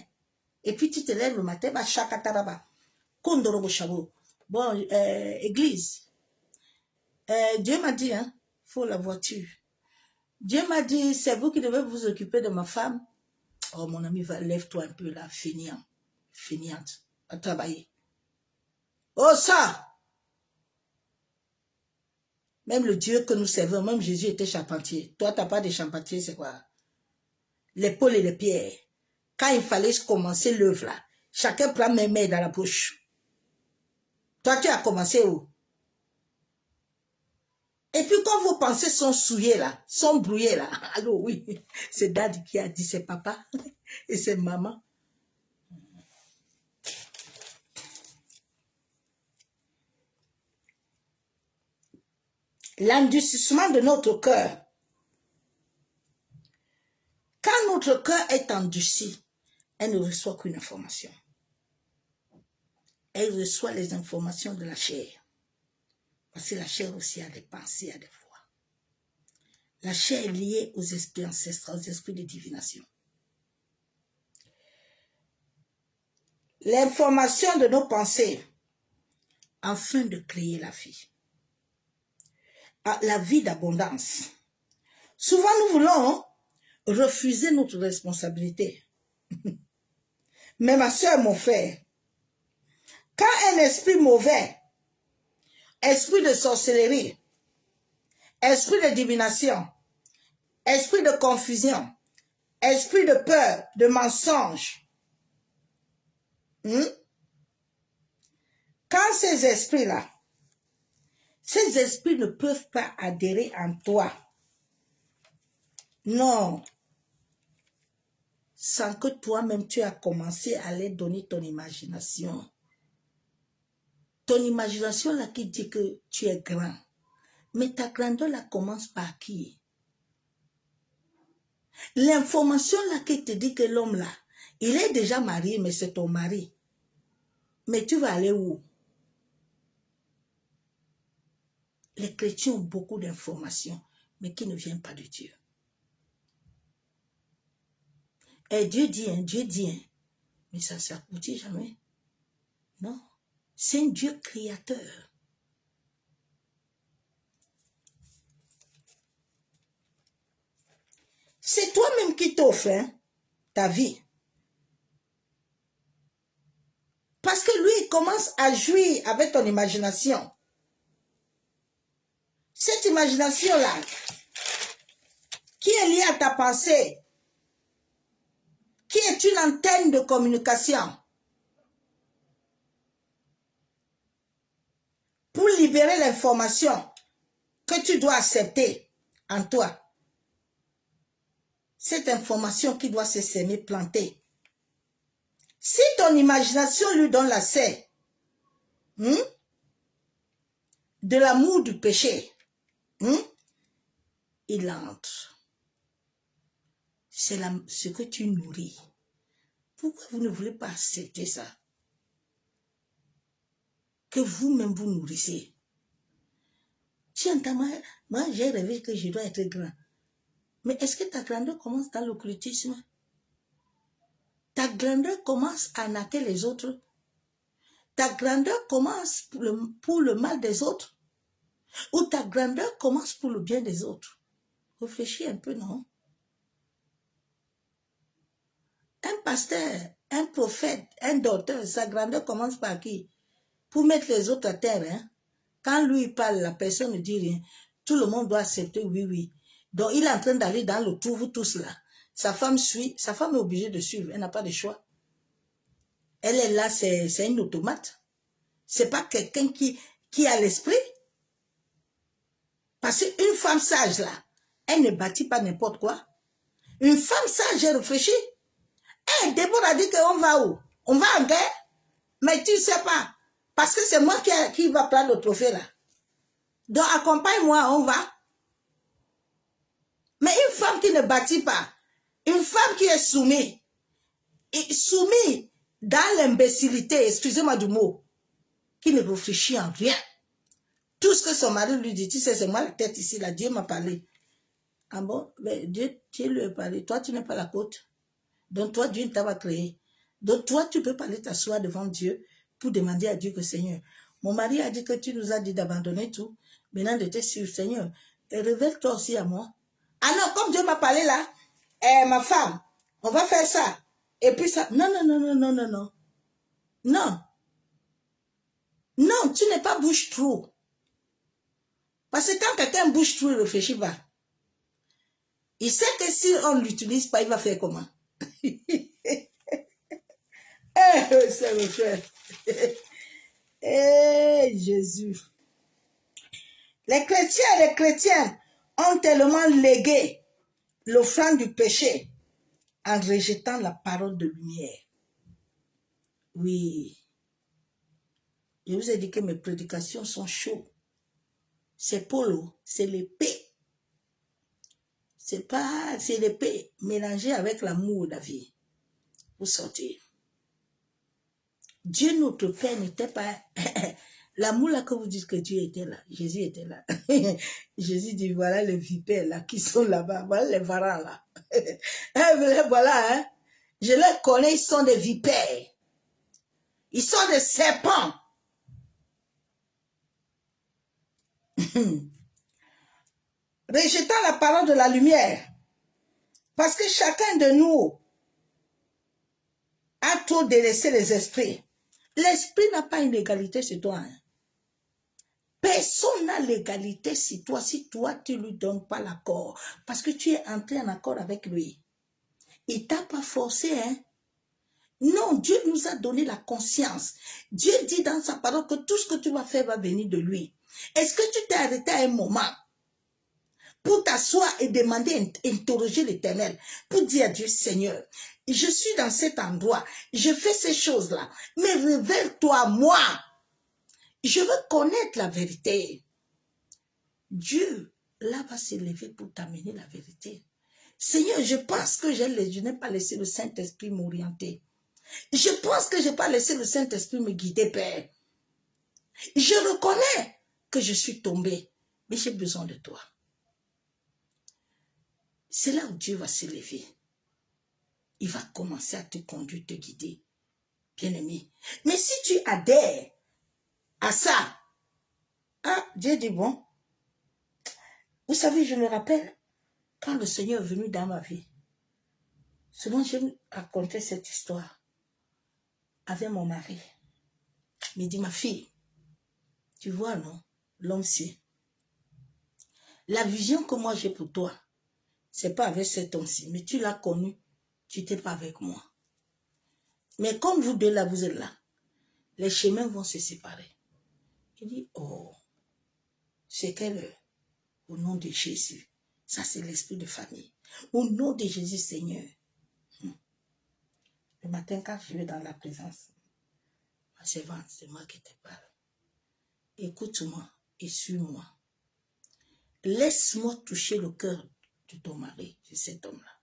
Et puis tu te lèves le matin, bah, chakataraba. Kondorobo chabo. Bon, église. Dieu m'a dit, hein, faut la voiture. Dieu m'a dit, c'est vous qui devez vous occuper de ma femme. Oh, mon ami, lève-toi un peu là, feignante, à travailler. Oh, ça! Même le Dieu que nous servons, même Jésus était charpentier. Toi, tu n'as pas de charpentier, c'est quoi? L'épaule et les pierres. Quand il fallait commencer l'œuvre là, chacun prend mes mains dans la bouche. Toi, tu as commencé où? Et puis quand vos pensées sont souillées là, sont brouillées là, alors oui, c'est Daddy qui a dit, c'est papa et c'est maman. L'endurcissement de notre cœur. Quand notre cœur est endurci, elle ne reçoit qu'une information. Elle reçoit les informations de la chair. Parce que la chair aussi a des pensées, a des voix. La chair est liée aux esprits ancestraux, aux esprits de divination. L'information de nos pensées afin de créer la vie d'abondance. Souvent, nous voulons refuser notre responsabilité. Mais ma soeur, mon frère, quand un esprit mauvais, esprit de sorcellerie, esprit de divination, esprit de confusion, esprit de peur, de mensonge, quand ces esprits-là, ces esprits ne peuvent pas adhérer en toi, non, sans que toi-même tu as commencé à leur donner ton imagination. Ton imagination là qui dit que tu es grand. Mais ta grandeur là commence par qui? L'information là qui te dit que l'homme là, il est déjà marié, mais c'est ton mari. Mais tu vas aller où? Les chrétiens ont beaucoup d'informations, mais qui ne viennent pas de Dieu. Et Dieu dit, hein, mais ça ne s'aboutit jamais. Non, c'est un Dieu créateur. C'est toi-même qui t'offre hein, ta vie. Parce que lui, il commence à jouer avec ton imagination. Cette imagination-là, qui est liée à ta pensée, qui est une antenne de communication, pour libérer l'information que tu dois accepter en toi. Cette information qui doit se s'aimer, planter. Si ton imagination lui donne l'accès de l'amour du péché, il entre. C'est ce que tu nourris. Pourquoi vous ne voulez pas accepter ça? Que vous-même vous nourrissez. Tu entends, moi j'ai rêvé que je dois être grand. Mais est-ce que ta grandeur commence dans l'occultisme? Ta grandeur commence à naquer les autres? Ta grandeur commence pour le mal des autres? Ou ta grandeur commence pour le bien des autres? Réfléchis un peu, non? Un pasteur, un prophète, un docteur, sa grandeur commence par qui? Pour mettre les autres à terre. Hein? Quand lui parle, la personne ne dit rien. Tout le monde doit accepter, oui, oui. Donc, il est en train d'aller dans le trou, vous tous là. Sa femme suit, sa femme est obligée de suivre, elle n'a pas de choix. Elle est là, c'est une automate. C'est pas quelqu'un qui a l'esprit. Parce qu'une femme sage là, elle ne bâtit pas n'importe quoi. Une femme sage, elle réfléchit. Déborah a dit qu'on va où? On va en guerre? Mais tu ne sais pas. Parce que c'est moi qui va prendre le trophée là. Donc accompagne-moi, on va. Mais une femme qui ne bâtit pas, une femme qui est soumise dans l'imbécilité, excusez-moi du mot, qui ne réfléchit en rien. Tout ce que son mari lui dit, tu sais, c'est moi la tête ici, là, Dieu m'a parlé. Ah bon? Mais Dieu lui a parlé. Toi, tu n'es pas la côte. Donc toi, Dieu ne t'a pas créé. Donc toi, tu peux pas aller t'asseoir devant Dieu pour demander à Dieu que Seigneur, mon mari a dit que tu nous as dit d'abandonner tout. Maintenant de te suivre, Seigneur, révèle-toi aussi à moi. Ah non, comme Dieu m'a parlé là, ma femme, on va faire ça. Et puis ça, non. Non, tu n'es pas bouche trop. Parce que quand quelqu'un bouge trop, il ne réfléchit pas. Il sait que si on ne l'utilise pas, il va faire comment? C'est le frère. Jésus. Les chrétiens et les chrétiennes ont tellement légué l'offrande du péché en rejetant la parole de lumière. Oui. Je vous ai dit que mes prédications sont chaudes. C'est polo, c'est l'épée. C'est l'épée mélangée avec l'amour de la vie. Vous sortez. Dieu notre Père n'était pas... L'amour là que vous dites que Dieu était là, Jésus était là. Jésus dit, voilà les vipères là qui sont là-bas, voilà les varans là. Voilà, hein. Je les connais, ils sont des vipères. Ils sont des serpents. Rejetant la parole de la lumière. Parce que chacun de nous a trop délaissé les esprits. L'esprit n'a pas une égalité sur toi. Hein. Personne n'a l'égalité sur toi si toi, tu ne lui donnes pas l'accord. Parce que tu es entré en accord avec lui. Il ne t'a pas forcé. Hein? Non, Dieu nous a donné la conscience. Dieu dit dans sa parole que tout ce que tu vas faire va venir de lui. Est-ce que tu t'es arrêté à un moment pour t'asseoir et demander, interroger l'Éternel, pour dire à Dieu, Seigneur, je suis dans cet endroit, je fais ces choses-là, mais révèle-toi moi. Je veux connaître la vérité. Dieu, là, va s'élever pour t'amener la vérité. Seigneur, je pense que je n'ai pas laissé le Saint-Esprit m'orienter. Je pense que je n'ai pas laissé le Saint-Esprit me guider, Père. Je reconnais que je suis tombé, mais j'ai besoin de toi. C'est là où Dieu va s'élever. il va commencer à te conduire, te guider. Bien-aimé. Mais si tu adhères à ça, ah, Dieu dit bon. Vous savez, je me rappelle, quand le Seigneur est venu dans ma vie, souvent je me racontais cette histoire avec mon mari. Il me dit, ma fille, tu vois, non, l'homme ci, la vision que moi j'ai pour toi, c'est pas avec cet homme-ci, mais tu l'as connu, tu n'étais pas avec moi. Mais comme vous deux là, vous êtes là, les chemins vont se séparer. Il dit, oh, c'est quelle heure? Au nom de Jésus. Ça, c'est l'esprit de famille. Au nom de Jésus, Seigneur. Le matin, quand je vais dans la présence, ma servante, c'est moi qui te parle. Écoute-moi et suis-moi. Laisse-moi toucher le cœur de ton mari, de cet homme-là,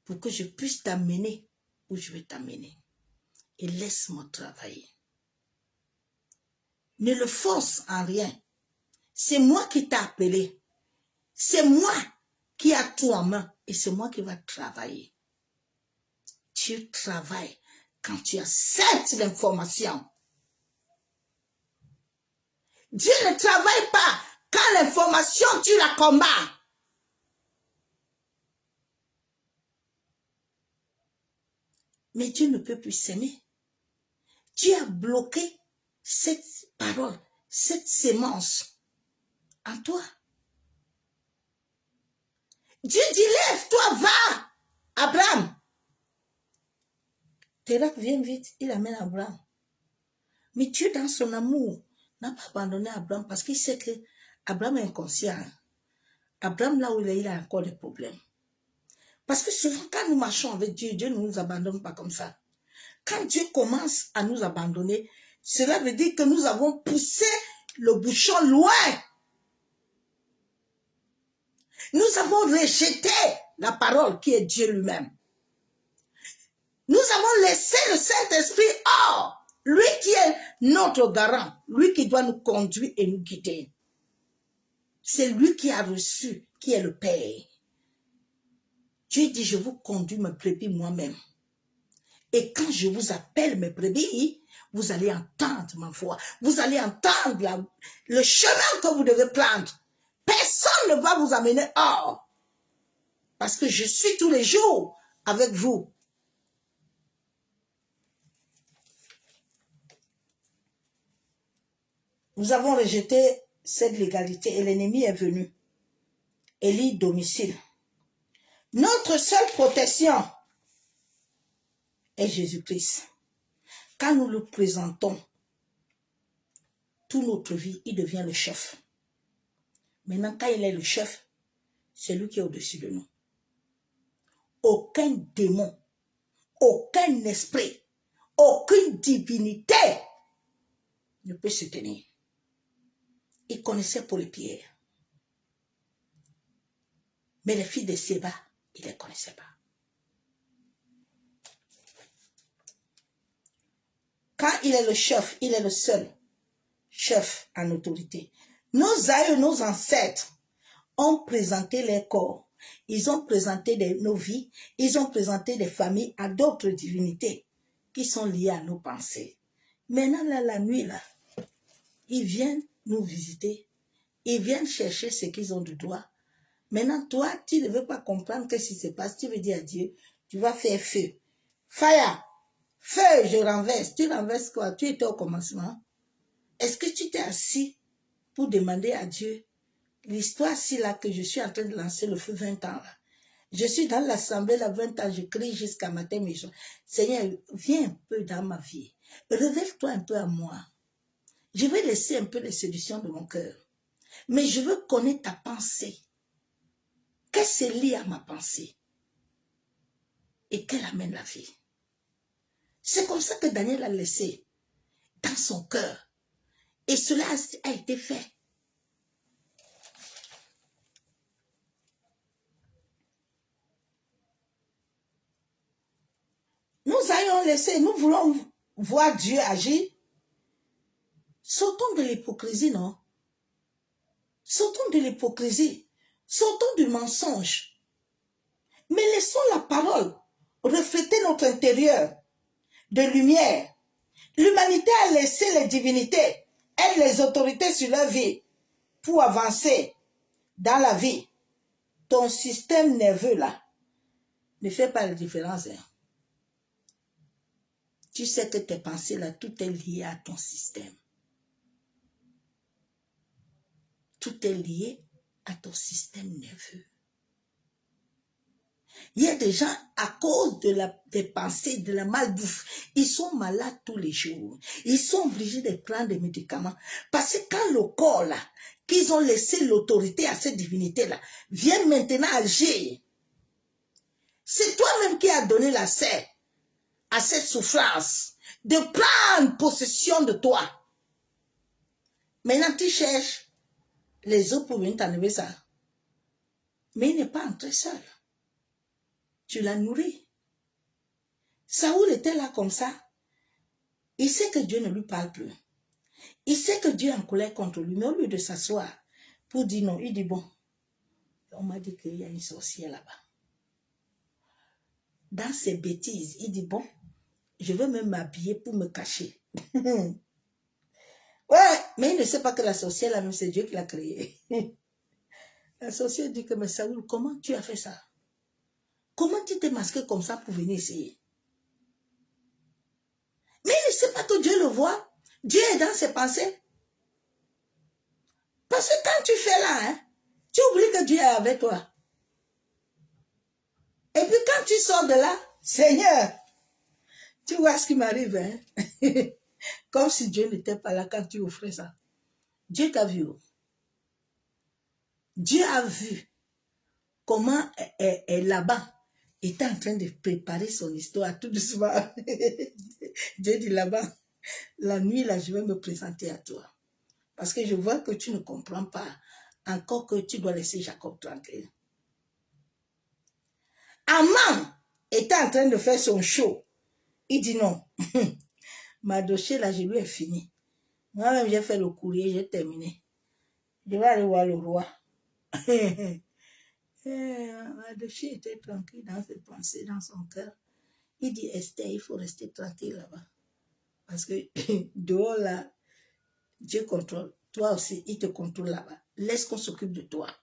pour que je puisse t'amener où je vais t'amener. Et laisse-moi travailler. Ne le force en rien. C'est moi qui t'ai appelé. C'est moi qui a tout en main et c'est moi qui va travailler. Tu travailles quand tu acceptes l'information. Dieu ne travaille pas quand l'information, tu la combats. Mais Dieu ne peut plus s'aimer. Dieu a bloqué cette parole, cette sémence en toi. Dieu dit, lève-toi, va, Abraham. Térac vient vite, il amène Abraham. Mais Dieu, dans son amour, n'a pas abandonné Abraham parce qu'il sait que Abraham est inconscient. Abraham, là où il a encore des problèmes. Parce que souvent, quand nous marchons avec Dieu, Dieu ne nous abandonne pas comme ça. Quand Dieu commence à nous abandonner, cela veut dire que nous avons poussé le bouchon loin. Nous avons rejeté la parole qui est Dieu lui-même. Nous avons laissé le Saint-Esprit hors. Lui qui est notre garant, lui qui doit nous conduire et nous guider. C'est lui qui a reçu, qui est le Père. Dieu dit, je vous conduis mes brebis moi-même. Et quand je vous appelle mes brebis, vous allez entendre ma voix. Vous allez entendre le chemin que vous devez prendre. Personne ne va vous amener hors. Parce que je suis tous les jours avec vous. Nous avons rejeté cette légalité et l'ennemi est venu. Élie domicile. Notre seule protection est Jésus-Christ. Quand nous le présentons, toute notre vie, il devient le chef. Maintenant, quand il est le chef, c'est lui qui est au-dessus de nous. Aucun démon, aucun esprit, aucune divinité ne peut se tenir. Il connaissait pour les pierres. Mais les filles de Séba, il ne les connaissait pas. Quand il est le chef, il est le seul chef en autorité. Nos aïeux, nos ancêtres ont présenté les corps. Ils ont présenté nos vies. Ils ont présenté des familles à d'autres divinités qui sont liées à nos pensées. Maintenant, là, la nuit, là, ils viennent nous visiter. Ils viennent chercher ce qu'ils ont de droit. Maintenant, toi, tu ne veux pas comprendre ce qui se passe. Tu veux dire à Dieu, tu vas faire feu. Fire! Feu, je renverse. Tu renverses quoi? Tu étais au commencement. Est-ce que tu t'es assis pour demander à Dieu l'histoire si là que je suis en train de lancer le feu 20 ans là. Je suis dans l'assemblée là 20 ans, je crie jusqu'à matin mes jours. Seigneur, viens un peu dans ma vie. Révèle-toi un peu à moi. Je vais laisser un peu les séductions de mon cœur. Mais je veux connaître ta pensée. Qu'est-ce qui est lié à ma pensée? Et qu'elle amène la vie. C'est comme ça que Daniel a laissé dans son cœur. Et cela a été fait. Nous ayons laissé, nous voulons voir Dieu agir. Sortons de l'hypocrisie, non? Sortons de l'hypocrisie. Sortons du mensonge. Mais laissons la parole refléter notre intérieur de lumière. L'humanité a laissé les divinités et les autorités sur leur vie pour avancer dans la vie. Ton système nerveux là ne fait pas la différence. Hein. Tu sais que tes pensées là, tout est lié à ton système. Tout est lié à ton système nerveux. Il y a des gens, à cause des pensées, de la malbouffe, ils sont malades tous les jours. Ils sont obligés de prendre des médicaments. Parce que quand le corps, là, qu'ils ont laissé l'autorité à cette divinité-là, vient maintenant agir, c'est toi-même qui as donné l'accès à cette souffrance, de prendre possession de toi. Maintenant, tu cherches les autres pour venir t'enlever ça. Mais il n'est pas entré seul. Tu l'as nourri. Saoul était là comme ça. Il sait que Dieu ne lui parle plus. Il sait que Dieu est en colère contre lui. Mais au lieu de s'asseoir pour dire non, il dit bon, on m'a dit qu'il y a une sorcière là-bas. Dans ses bêtises, il dit bon, je veux même m'habiller pour me cacher. Ouais, mais il ne sait pas que la sorcière là, même c'est Dieu qui l'a créée. La sorcière dit que mais Saoul, comment tu as fait ça? Comment tu t'es masqué comme ça pour venir essayer? Mais il ne sait pas que Dieu le voit. Dieu est dans ses pensées. Parce que quand tu fais là, hein, tu oublies que Dieu est avec toi. Et puis quand tu sors de là, Seigneur, tu vois ce qui m'arrive. Hein? Comme si Dieu n'était pas là quand tu offrais ça. Dieu t'a vu. Dieu a vu comment là-bas était en train de préparer son histoire tout doucement. Dieu dit là-bas, la nuit là, je vais me présenter à toi. Parce que je vois que tu ne comprends pas encore que tu dois laisser Jacob tranquille. Aman était en train de faire son show. Il dit non. Ma dossier là, je lui ai fini. Moi-même, j'ai fait le courrier, j'ai terminé. Je vais aller voir le roi. Ma dossier était tranquille dans ses pensées, dans son cœur. Il dit Esther, il faut rester tranquille là-bas. Parce que dehors là, Dieu contrôle. Toi aussi, il te contrôle là-bas. Laisse qu'on s'occupe de toi.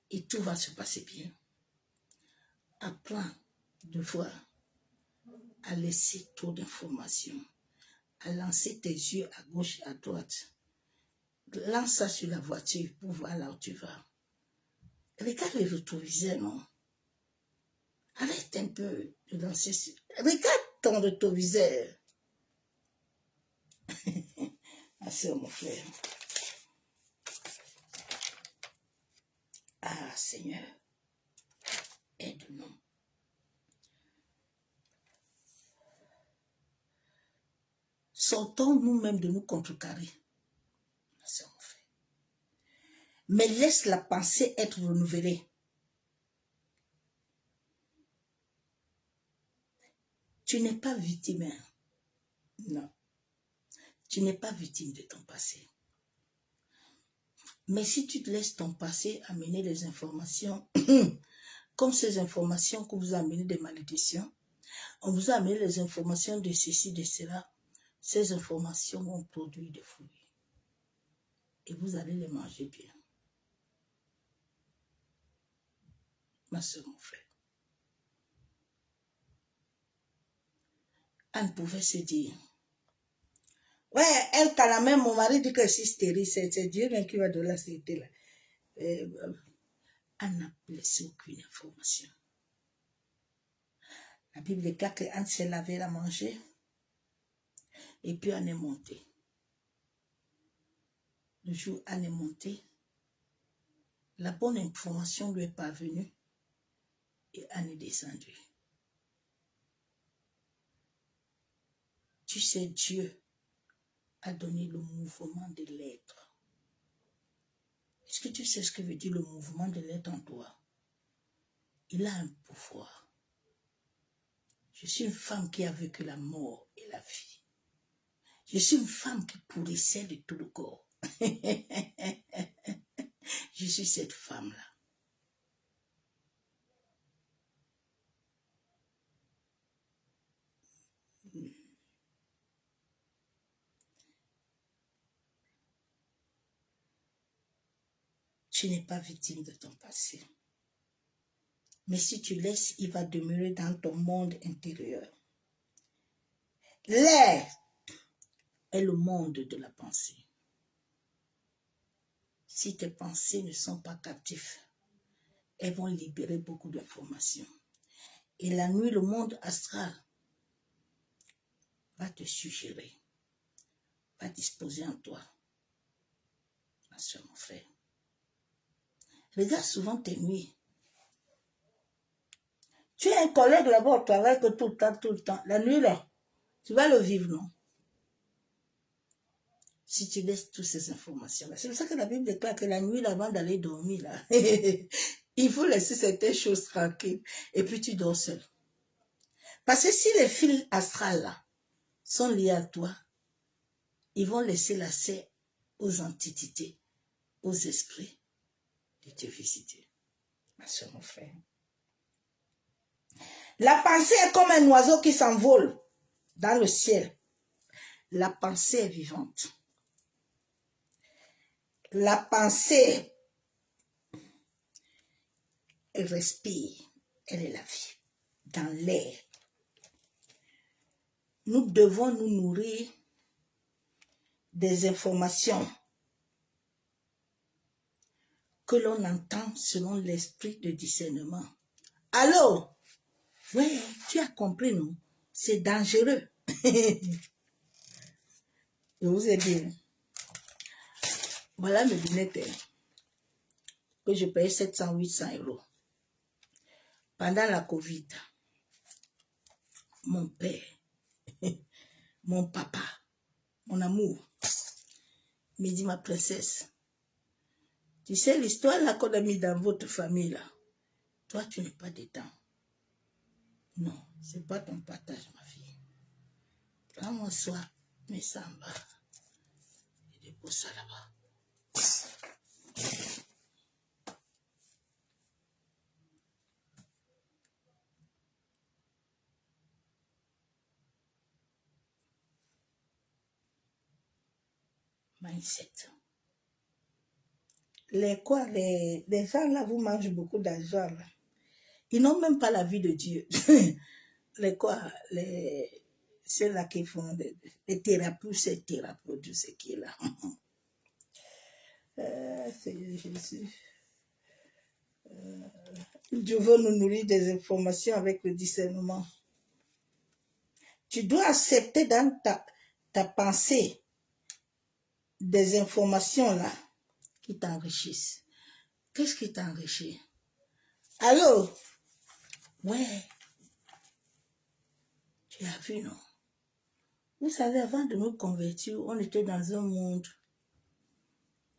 Et tout va se passer bien. Apprends de voir à laisser trop d'informations, à lancer tes yeux à gauche et à droite. Lance ça sur la voiture pour voir là où tu vas. Regarde les rétroviseurs, non? Arrête un peu de lancer sur... Regarde ton rétroviseur. Merci, mon frère. Ah, Seigneur, aide-nous. Sortons nous-mêmes de nous contrecarrer. Merci, mon frère. Mais laisse la pensée être renouvelée. Tu n'es pas victime. Hein? Non. Tu n'es pas victime de ton passé. Mais si tu te laisses ton passé amener des informations, comme ces informations que vous amenez des malédictions, on vous a amené les informations de ceci, de cela, ces informations vont produire des fruits. Et vous allez les manger bien. Ma soeur, mon frère. Anne pouvait se dire, ouais, elle, quand la même, mon mari dit que c'est stérile, c'est Dieu même qui va donner la stérilité là. Anne n'a laissé aucune information. La Bible déclare que Anne s'est lavé la manger et puis Anne est montée. Le jour où Anne est montée, la bonne information lui est parvenue et Anne est descendue. Tu sais, Dieu a donné le mouvement de l'être. Est-ce que tu sais ce que veut dire le mouvement de l'être en toi? Il a un pouvoir. Je suis une femme qui a vécu la mort et la vie. Je suis une femme qui pourrissait de tout le corps. Je suis cette femme-là. tu n'es pas victime de ton passé. Mais si tu laisses, il va demeurer dans ton monde intérieur. L'air est le monde de la pensée. Si tes pensées ne sont pas captives, elles vont libérer beaucoup d'informations. Et la nuit, le monde astral va te suggérer, va disposer en toi. Ma soeur, mon frère. Regarde souvent tes nuits. Tu as un collègue là-bas au travail que tout le temps. La nuit, là, tu vas le vivre, non? Si tu laisses toutes ces informations-là. C'est pour ça que la Bible déclare que la nuit, avant d'aller dormir, là, il faut laisser certaines choses tranquilles. Et puis tu dors seul. Parce que si les fils astrales, là, sont liés à toi, ils vont laisser l'accès aux entités, aux esprits de te visiter. Ma soeur, mon frère. La pensée est comme un oiseau qui s'envole dans le ciel. La pensée est vivante. La pensée, elle respire. Elle est la vie. Dans l'air. Nous devons nous nourrir des informations que l'on entend selon l'esprit de discernement. Allô? Oui, tu as compris, non? C'est dangereux. Je vous ai dit. Voilà mes lunettes que je payais 700-800 €. Pendant la Covid, mon père, mon papa, mon amour, me dit, ma princesse, tu sais l'histoire là qu'on a mis dans votre famille là, toi tu n'es pas dedans. Non, c'est pas ton partage, ma fille. Prends-moi soin, mets ça en bas. Et dépose ça là-bas. Mindset. Les gens là, vous mangent beaucoup d'argent là. Ils n'ont même pas la vie de Dieu. Ceux-là qui font les thérapeutes, c'est thérapeute, je sais qui est là. C'est Jésus. Dieu veut nous nourrir des informations avec le discernement. Tu dois accepter dans ta pensée des informations là qui t'enrichissent. Qu'est-ce qui t'enrichit? Allô? Ouais. Tu as vu, non? Vous savez, avant de nous convertir, on était dans un monde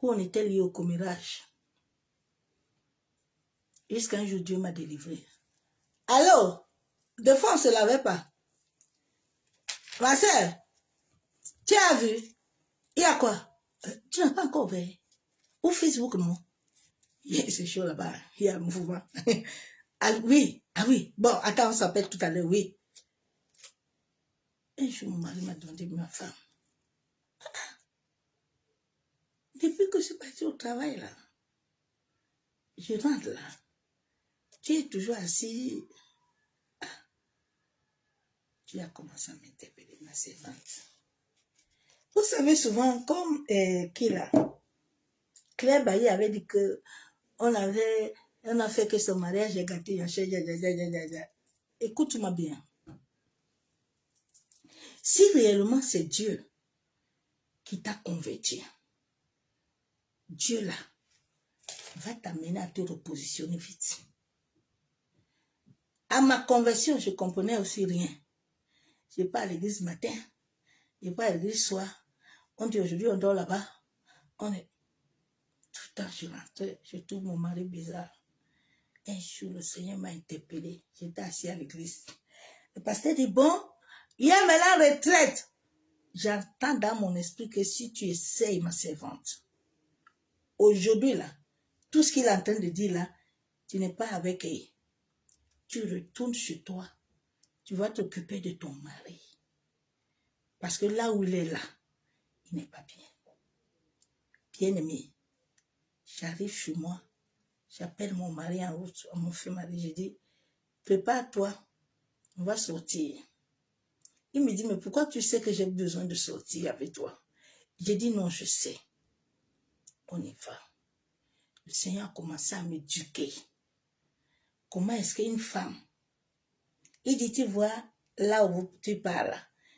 où on était lié au commérage. Jusqu'à un jour, Dieu m'a délivré. Allô? Des fois, on ne se lavait pas. Ma soeur, tu as vu? Il y a quoi? Tu n'as pas encore vu? Ou Facebook, non? C'est chaud là-bas. Il y a un mouvement. Ah oui, Bon, attends, on s'appelle tout à l'heure, oui. Un jour, mon mari m'a demandé, ma femme, depuis que je suis partie au travail, là, je rentre là, tu es toujours assis. Ah, tu as commencé à m'interpeller, ma servante. Vous savez souvent, comme qui là, Claire Bailly avait dit que on a fait que son mariage est gâté. Écoute-moi bien. Si réellement c'est Dieu qui t'a converti, Dieu là va t'amener à te repositionner vite. À ma conversion, je comprenais aussi rien. Je n'ai pas à l'église matin, je n'ai pas à l'église soir. On dit aujourd'hui on dort là-bas. On est tout le temps, je rentrais, je trouve mon mari bizarre. Un jour, le Seigneur m'a interpellé. J'étais assis à l'église. Le pasteur dit, bon, il y a maintenant retraite. J'entends dans mon esprit que si tu essayes, ma servante, aujourd'hui, là, tout ce qu'il est en train de dire, là, tu n'es pas avec elle. Tu retournes chez toi. Tu vas t'occuper de ton mari. Parce que là où il est là, il n'est pas bien. Bien-aimé, J'arrive chez moi. J'appelle mon mari en route, mon frère mari. Je dis, prépare-toi, on va sortir. Il me dit, mais pourquoi tu sais que j'ai besoin de sortir avec toi? J'ai dit, non, je sais. On y va. Le Seigneur a commencé à m'éduquer. Comment est-ce qu'une femme, il dit, tu vois, là où tu parles,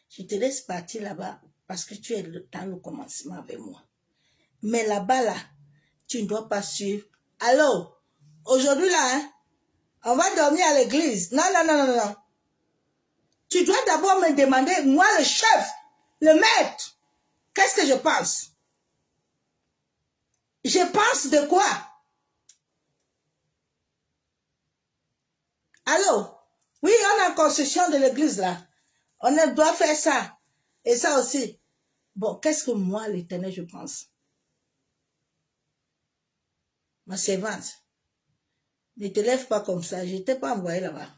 je te laisse partir là-bas parce que tu es dans le commencement avec moi. Mais là-bas, là, tu ne dois pas suivre. Allô, aujourd'hui là, hein, on va dormir à l'église. Non, non, non, non, non. Tu dois d'abord me demander, moi le chef, le maître, qu'est-ce que je pense? Je pense de quoi? Allô? Oui, on a une concession de l'église là. On doit faire ça. Et ça aussi. Bon, qu'est-ce que moi, l'Éternel, je pense? Ma servante, ne te lève pas comme ça. Je ne t'ai pas envoyé là-bas.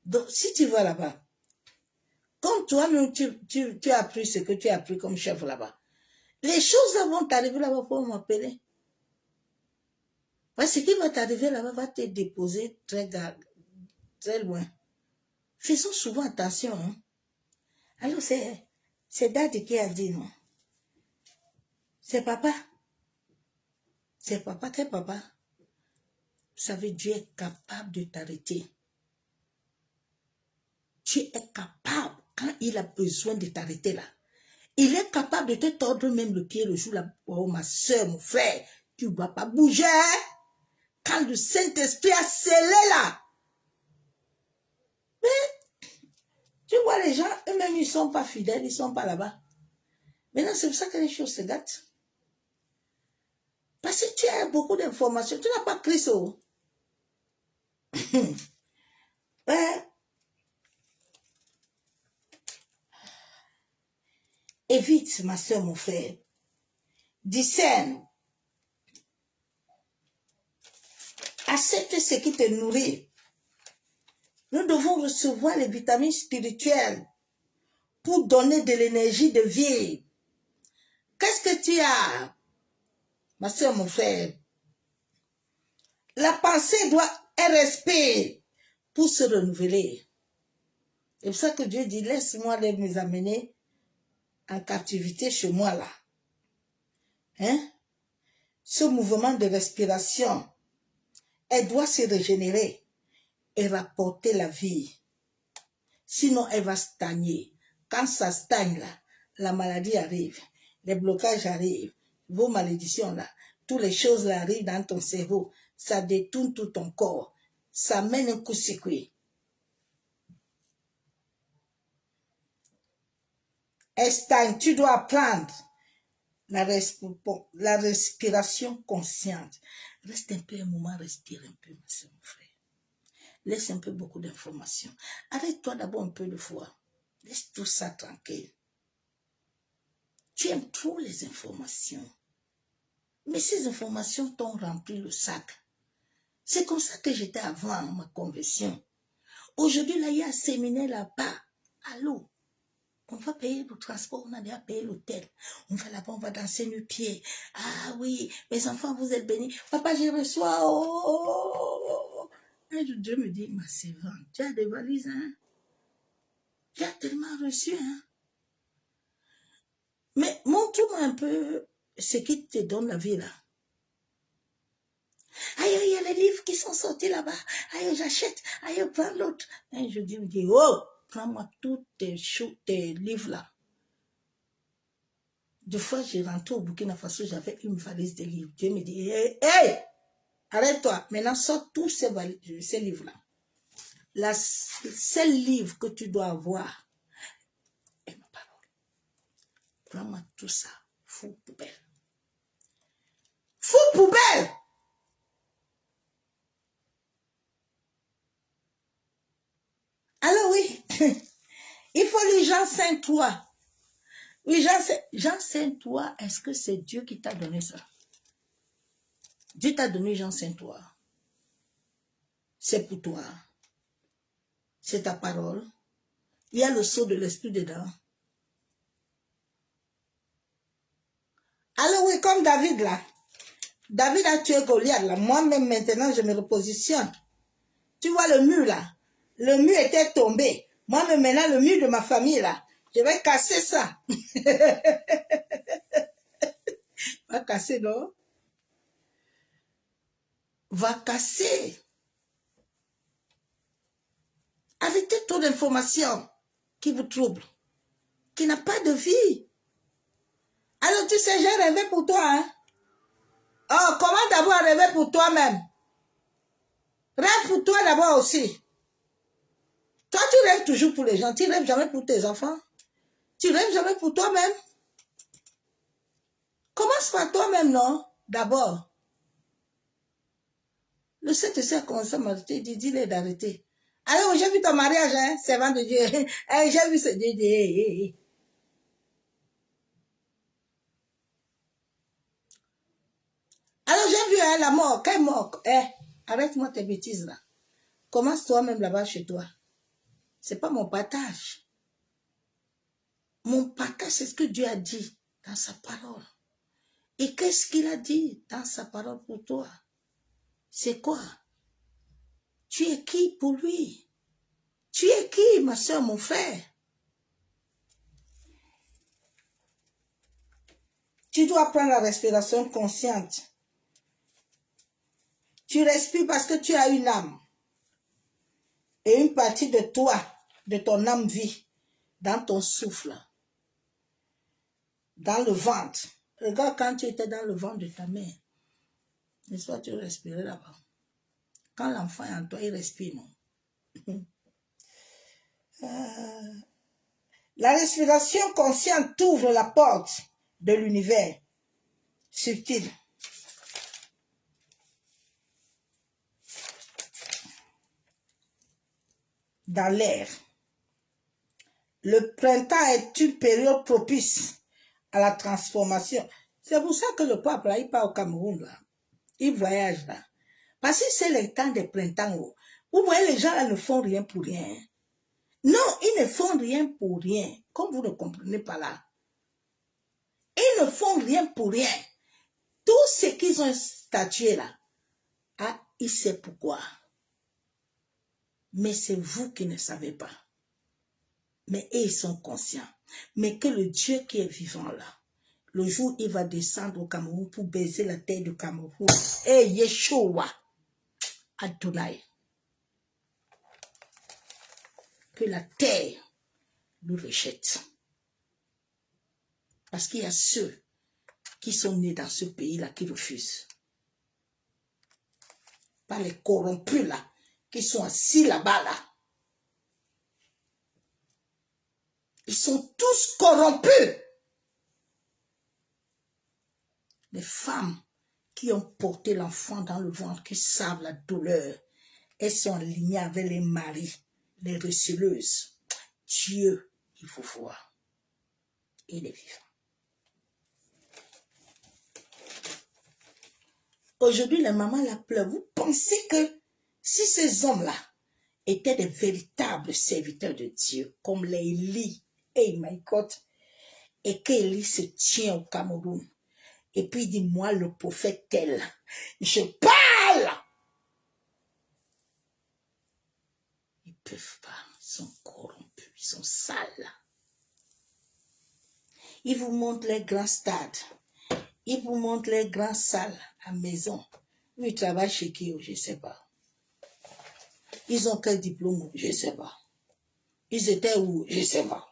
Donc, si tu vas là-bas, comme toi-même, tu as appris ce que tu as appris comme chef là-bas, les choses vont t'arriver là-bas pour m'appeler. Parce que ce qui va t'arriver là-bas va te déposer très loin. Faisons souvent attention. Hein? Alors, c'est Daddy qui a dit non. C'est papa. C'est papa, t'es papa. Vous savez, Dieu est capable de t'arrêter. Dieu est capable, quand il a besoin de t'arrêter là, il est capable de te tordre même le pied le jour là. Oh, ma soeur, mon frère, tu ne vas pas bouger. Quand le Saint-Esprit a scellé là. Mais, tu vois, les gens, eux-mêmes, ils ne sont pas fidèles, ils ne sont pas là-bas. Maintenant, c'est pour ça que les choses se gâtent. Parce que tu as beaucoup d'informations. Tu n'as pas Christ. Oh. Ouais. Évite, ma soeur, mon frère. Discerne. Accepte ce qui te nourrit. Nous devons recevoir les vitamines spirituelles pour donner de l'énergie de vie. Qu'est-ce que tu as, ma soeur, mon frère? La pensée doit être respect pour se renouveler. C'est pour ça que Dieu dit, laisse-moi les amener en captivité chez moi là. Hein? Ce mouvement de respiration, elle doit se régénérer et rapporter la vie. Sinon, elle va stagner. Quand ça stagne là, la maladie arrive, les blocages arrivent, vos malédictions là, toutes les choses là arrivent dans ton cerveau, ça détourne tout ton corps, ça mène un coup-circuit. Elle stagne, tu dois apprendre la respiration consciente. Reste un peu un moment, respire un peu, ma soeur, mon frère. Laisse un peu beaucoup d'informations. Arrête-toi d'abord un peu de foi. Laisse tout ça tranquille. Tu aimes trop les informations. Mais ces informations t'ont rempli le sac. C'est comme ça que j'étais avant ma conversion. Aujourd'hui, là, il y a un séminaire là-bas. Allô? On va payer le transport, on a déjà payé l'hôtel. On va là-bas, on va danser nu-pied. Ah oui, mes enfants, vous êtes bénis. Papa, je reçois. Oh. Et Dieu me dit, ma servante, tu as des valises, hein? Tu as tellement reçu, hein? Mais montre-moi un peu ce qui te donne la vie, là. Aïe, il y a les livres qui sont sortis là-bas. Aïe, j'achète. Aïe, prends l'autre. Et je dis, oh, prends-moi tous tes livres là. Deux fois, j'ai rentré au Burkina Faso, j'avais une valise de livres. Dieu me dit, hey, arrête-toi. Maintenant, sors tous ces livres-là. Le seul livre que tu dois avoir est ma parole. Prends-moi tout ça. Fou poubelle. Fou poubelle! Alors oui, il faut lire Jean 5:3. Oui, Jean 5:3, est-ce que c'est Dieu qui t'a donné ça? Dieu t'a donné Jean 5:3. C'est pour toi. C'est ta parole. Il y a le sceau de l'esprit dedans. Alors oui, comme David là. David a tué Goliath, là. Moi-même, maintenant, je me repositionne. Tu vois le mur, là? Le mur était tombé. Moi-même, maintenant, le mur de ma famille, là, je vais casser ça. Va casser, non? Va casser. Arrêtez trop d'informations qui vous troublent, qui n'a pas de vie. Alors, tu sais, j'ai rêvé pour toi, hein? Oh, comment d'abord rêver pour toi-même? Rêve pour toi d'abord aussi. Toi, tu rêves toujours pour les gens. Tu rêves jamais pour tes enfants. Tu rêves jamais pour toi-même. Commence par toi-même, non? D'abord. Le Saint-Esprit a commencé à m'arrêter. Dis-le d'arrêter. Alors, j'ai vu ton mariage, hein? Servant de Dieu. Hey, j'ai vu ce Dieu. Alors, j'ai vu hein, la mort. Quelle mort? Arrête-moi tes bêtises, là. Commence toi-même là-bas chez toi. C'est pas mon partage. Mon partage, c'est ce que Dieu a dit dans sa parole. Et qu'est-ce qu'il a dit dans sa parole pour toi? C'est quoi? Tu es qui pour lui? Tu es qui, ma soeur, mon frère? Tu dois prendre la respiration consciente. Tu respires parce que tu as une âme. Et une partie de toi, de ton âme vit dans ton souffle. Dans le ventre. Regarde quand tu étais dans le ventre de ta mère. N'est-ce pas, tu respirais là-bas. Quand l'enfant est en toi, il respire, non? La respiration consciente ouvre la porte de l'univers subtil. Dans l'air. Le printemps est une période propice à la transformation. C'est pour ça que le peuple, là, il part au Cameroun, là. Il voyage, là. Parce que c'est le temps des printemps. Vous voyez, les gens, là, ne font rien pour rien. Non, ils ne font rien pour rien. Comme vous ne comprenez pas là. Ils ne font rien pour rien. Tout ce qu'ils ont statué là, ah, il sait pourquoi. Mais c'est vous qui ne savez pas. Mais eux, ils sont conscients. Mais que le Dieu qui est vivant là, le jour où il va descendre au Cameroun pour baiser la terre du Cameroun, et Yeshua, Adonai, que la terre nous rejette. Parce qu'il y a ceux qui sont nés dans ce pays-là qui refusent. Pas les corrompus là, qui sont assis là-bas là. Ils sont tous corrompus. Les femmes qui ont porté l'enfant dans le ventre, qui savent la douleur, elles sont alignées avec les maris, les receleuses. Dieu, il faut voir. Il est vivant. Aujourd'hui, les mamans la pleurent. Vous pensez que si ces hommes-là étaient des véritables serviteurs de Dieu, comme les Élie, hey my God, et qu'Élie se tient au Cameroun, et puis il dit, moi le prophète tel, je parle. Ils ne peuvent pas, ils sont corrompus, ils sont sales. Ils vous montrent les grands stades, ils vous montrent les grandes salles à maison. Ils travaillent chez qui, je ne sais pas. Ils ont quel diplôme, je ne sais pas. Ils étaient où, je ne sais pas.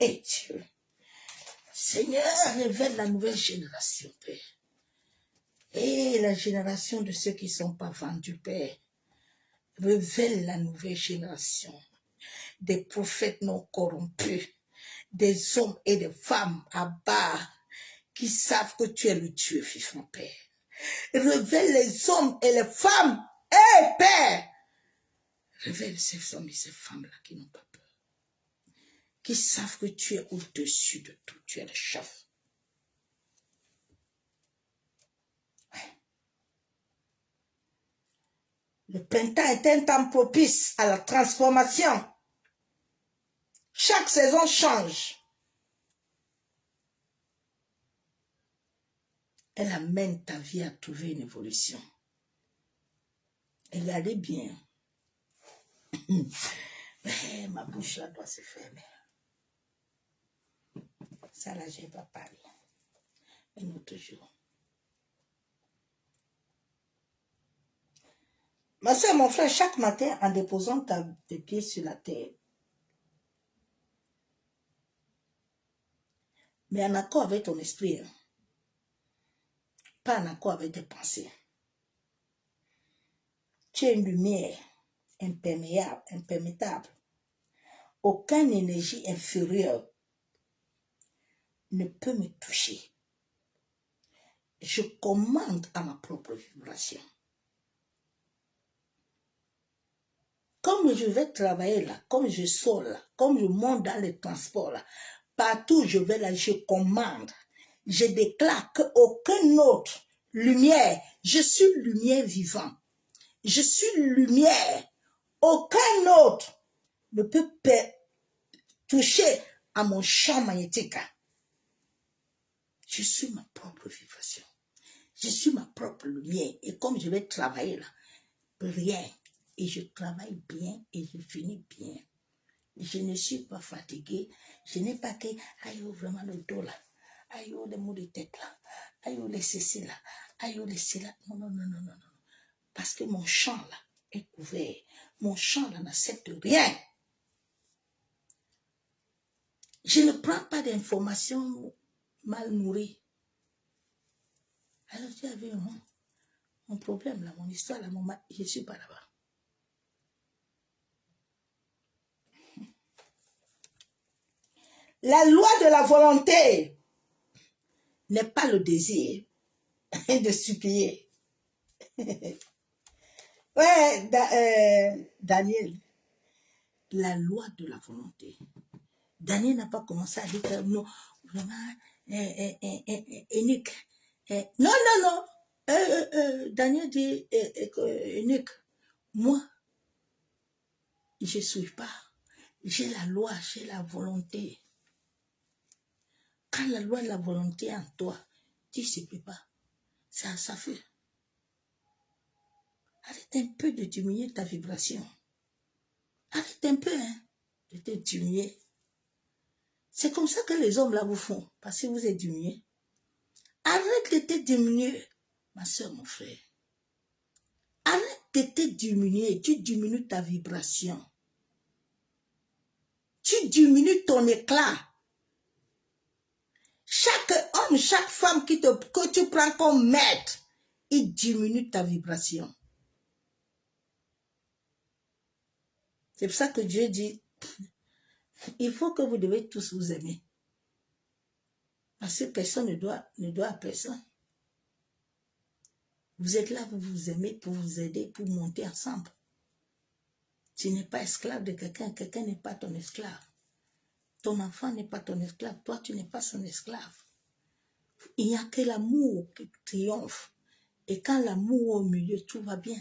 Et Dieu, Seigneur, révèle la nouvelle génération, Père. Et la génération de ceux qui ne sont pas vendus, Père. Révèle la nouvelle génération. Des prophètes non corrompus. Des hommes et des femmes à bas qui savent que tu es le Dieu vivant, Père. Révèle les hommes et les femmes. Père! Révèle ces hommes et ces femmes-là qui n'ont pas peur. Qui savent que tu es au-dessus de tout. Tu es le chef. Le printemps est un temps propice à la transformation. Chaque saison change. elle amène ta vie à trouver une évolution. Regardez bien. Mais ma bouche là doit se fermer. Ça là, je n'ai pas parlé. Un autre jour. Ma soeur, mon frère, chaque matin, en déposant tes pieds sur la terre, mais en accord avec ton esprit, hein, pas en accord avec tes pensées. Tu es une lumière imperméable. Aucune énergie inférieure ne peut me toucher. Je commande à ma propre vibration. Comme je vais travailler là, comme je sors là, comme je monte dans les transports là, partout où je vais là, je commande. Je déclare qu'aucune autre lumière, je suis lumière vivante. Je suis lumière. Aucun autre ne peut toucher à mon champ magnétique. Je suis ma propre vibration. Je suis ma propre lumière. Et comme je vais travailler là, rien. Et je travaille bien et je finis bien. Je ne suis pas fatiguée. Je n'ai pas que, aïe, vraiment le dos là. Aïe, les maux de tête là. Aïe, les ceci là. Aïe, les cela. Non, non, non, non, non, non. Parce que mon champ là est couvert. Mon champ là n'accepte rien. Je ne prends pas d'informations mal nourries. Alors tu as vu mon problème là, mon histoire là, je ne suis pas là-bas. La loi de la volonté n'est pas le désir de supplier. Ouais, Daniel, la loi de la volonté. Daniel n'a pas commencé à dire que non, vraiment, unique. Non, non, non. Daniel dit, unique. Moi, je ne suis pas. J'ai la loi, j'ai la volonté. Quand la loi de la volonté est en toi, tu ne sais pas. Ça fait. Arrête un peu de diminuer ta vibration. Arrête un peu de te diminuer. C'est comme ça que les hommes là vous font, parce que vous êtes diminué. Arrête de te diminuer, ma soeur, mon frère. Arrête de te diminuer, tu diminues ta vibration. Tu diminues ton éclat. Chaque homme, chaque femme que tu prends comme maître, il diminue ta vibration. C'est pour ça que Dieu dit, il faut que vous devez tous vous aimer. Parce que personne ne doit à personne. Vous êtes là, vous vous aimez pour vous aider, pour monter ensemble. Tu n'es pas esclave de quelqu'un, quelqu'un n'est pas ton esclave. Ton enfant n'est pas ton esclave, toi tu n'es pas son esclave. Il n'y a que l'amour qui triomphe. Et quand l'amour est au milieu, tout va bien.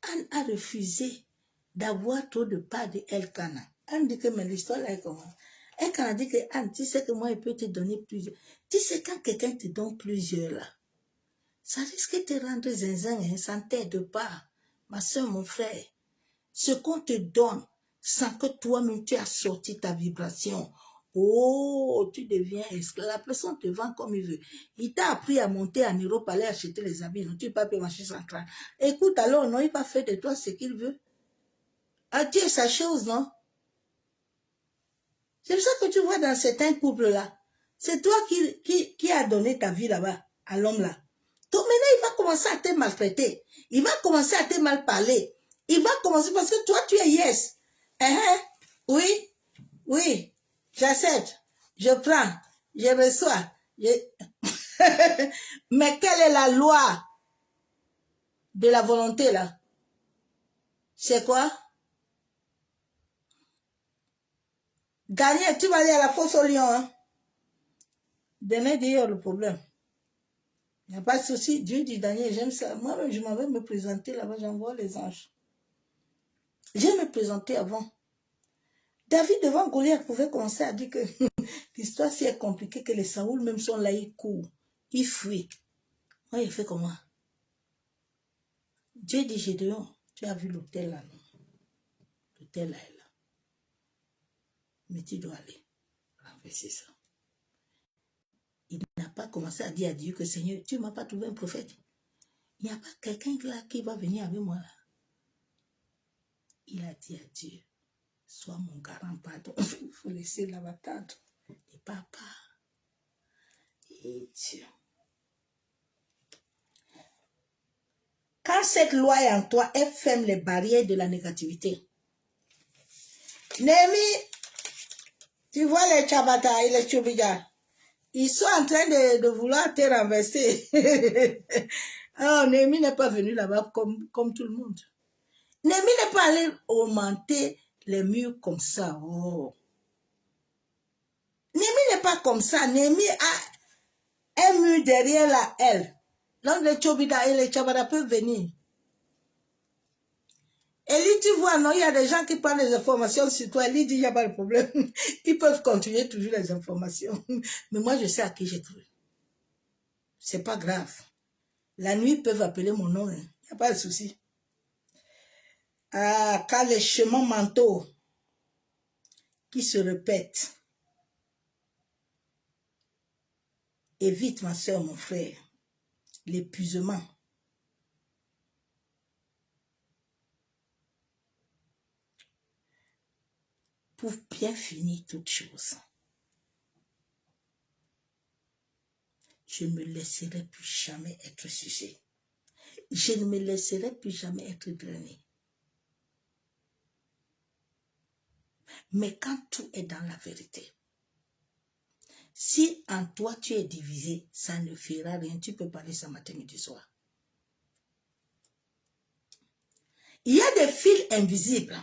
Anne a refusé d'avoir trop de part de Elkana. Anne dit que mais l'histoire là est comment? Elkana dit que Anne, tu sais que moi, il peut te donner plusieurs. Tu sais quand quelqu'un te donne plusieurs là, ça risque de te rendre zinzin, hein, ça ne t'aide pas. Ma soeur, mon frère, ce qu'on te donne, sans que toi-même tu as sorti ta vibration, oh, tu deviens esclave. La personne te vend comme il veut. Il t'a appris à monter en Europe, aller acheter les habits. Non, tu ne peux pas marcher central. Écoute, alors, non, il va faire de toi ce qu'il veut. Ah, tu es sa chose, non? C'est pour ça que tu vois dans certains couples-là, c'est toi qui as donné ta vie là-bas, à l'homme-là. Donc maintenant, il va commencer à te maltraiter. Il va commencer à te mal parler. Il va commencer parce que toi, tu es yes. Oui, oui, j'accepte, je prends, je reçois. Mais quelle est la loi de la volonté là? C'est quoi? Daniel, tu vas aller à la fosse au lion. Hein? Demain, il y a le problème. Il n'y a pas de souci. Dieu dit, Daniel, j'aime ça. Moi-même, je m'en vais me présenter là-bas, j'envoie les anges. Je vais me présenter avant. David devant Goliath pouvait commencer à dire que l'histoire si est compliquée que les Saoul même sont là, ils courent, ils fuient. Moi, il fait comment? Dieu dit, Gédéon, tu as vu l'hôtel là, non? L'hôtel là est là. Mais tu dois aller renverser ça. Il n'a pas commencé à dire à Dieu que Seigneur, tu ne m'as pas trouvé un prophète. Il n'y a pas quelqu'un là qui va venir avec moi là. Il a dit à Dieu, sois mon garant, pardon. Il faut laisser la bataille. Et papa, et Dieu. Quand cette loi est en toi, elle ferme les barrières de la négativité. Némi, tu vois les Tchabata et les Tchoubida, ils sont en train de vouloir te renverser. Alors, Némi n'est pas venu là-bas comme tout le monde. Némi n'est pas allé augmenter les murs comme ça. Oh. Némi n'est pas comme ça. Némi a un mur derrière la elle. Donc les Tchobida et les Tchabada peuvent venir. Et lui, tu vois, non, il y a des gens qui prennent des informations sur toi. Il dit, il n'y a pas de problème. Ils peuvent continuer toujours les informations. Mais moi, je sais à qui j'ai trouvé. C'est pas grave. La nuit, ils peuvent appeler mon nom. Il n'y a pas de souci. Ah, quand les chemins mentaux qui se répètent, évite, ma soeur, mon frère, l'épuisement. Pour bien finir toute chose. Je ne me laisserai plus jamais être sucé. Je ne me laisserai plus jamais être drainé. Mais quand tout est dans la vérité, si en toi tu es divisé, ça ne fera rien. Tu peux parler ce matin et du soir. Il y a des fils invisibles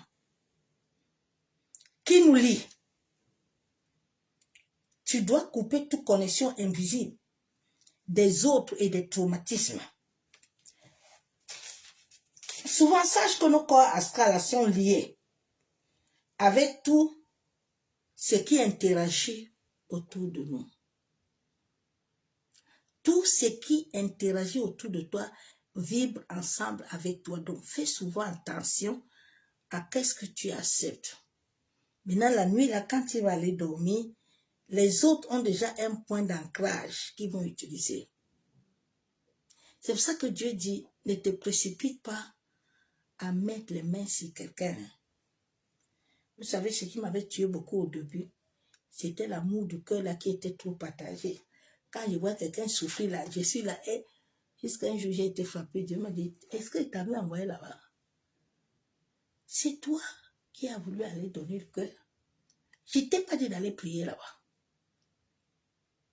qui nous lient. Tu dois couper toute connexion invisible des autres et des traumatismes. Souvent, sache que nos corps astrales sont liés avec tout ce qui interagit autour de nous. Tout ce qui interagit autour de toi vibre ensemble avec toi. Donc, fais souvent attention à qu'est-ce que tu acceptes. Maintenant, la nuit, là, quand tu vas aller dormir, les autres ont déjà un point d'ancrage qu'ils vont utiliser. C'est pour ça que Dieu dit, ne te précipite pas à mettre les mains sur quelqu'un. Vous savez, ce qui m'avait tué beaucoup au début, c'était l'amour du cœur là qui était trop partagé. Quand je vois quelqu'un souffrir là, je suis là, et jusqu'à un jour j'ai été frappé. Dieu m'a dit, est-ce que tu t'avais envoyé là-bas? C'est toi qui as voulu aller donner le cœur. Je ne t'ai pas dit d'aller prier là-bas.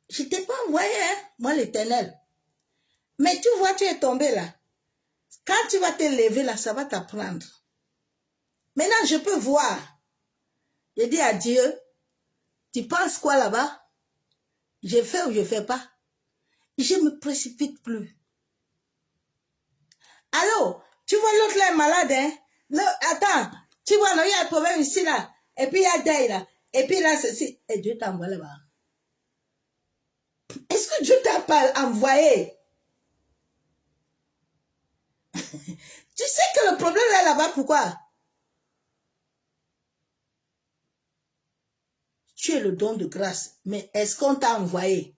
Je ne t'ai pas envoyé, hein, moi l'Éternel. Mais tu vois, tu es tombé là. Quand tu vas te lever là, ça va t'apprendre. Maintenant, je peux voir. Je dis à Dieu, tu penses quoi là-bas? Je fais ou je ne fais pas? Je ne me précipite plus. Allô, tu vois l'autre là est malade, hein? Attends, tu vois, il y a un problème ici là. Et puis il y a Day là. Et puis là, ceci. Et Dieu t'envoie là-bas. Est-ce que Dieu t'a pas envoyé? Tu sais que le problème est là-bas, pourquoi? Tu es le don de grâce, mais est-ce qu'on t'a envoyé?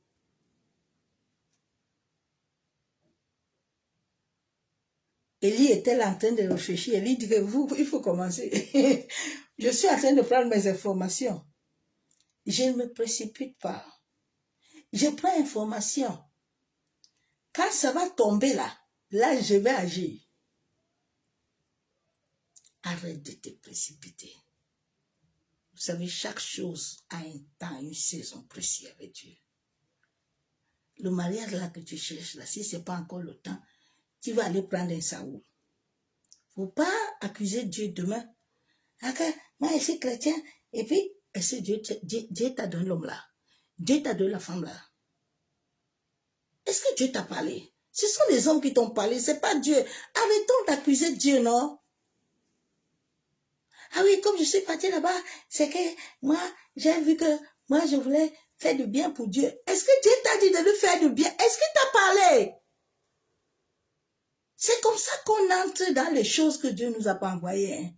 Élie était là en train de réfléchir. Élie dit que il faut commencer. Je suis en train de prendre mes informations. Je ne me précipite pas. Je prends information. Quand ça va tomber là je vais agir. Arrête de te précipiter. Vous savez, chaque chose a un temps, une saison précise avec Dieu. Le mariage là que tu cherches, là, si ce n'est pas encore le temps, tu vas aller prendre un Saoul. Il ne faut pas accuser Dieu demain. Ok, moi je suis chrétien, et puis, est-ce que Dieu t'a donné l'homme là? Dieu t'a donné la femme là? Est-ce que Dieu t'a parlé? Ce sont les hommes qui t'ont parlé, ce n'est pas Dieu. Arrêtons d'accuser Dieu, non? Ah oui, comme je suis partie là-bas, c'est que moi, j'ai vu que moi, je voulais faire du bien pour Dieu. Est-ce que Dieu t'a dit de lui faire du bien? Est-ce qu'il t'a parlé? C'est comme ça qu'on entre dans les choses que Dieu nous a pas envoyées. Hein.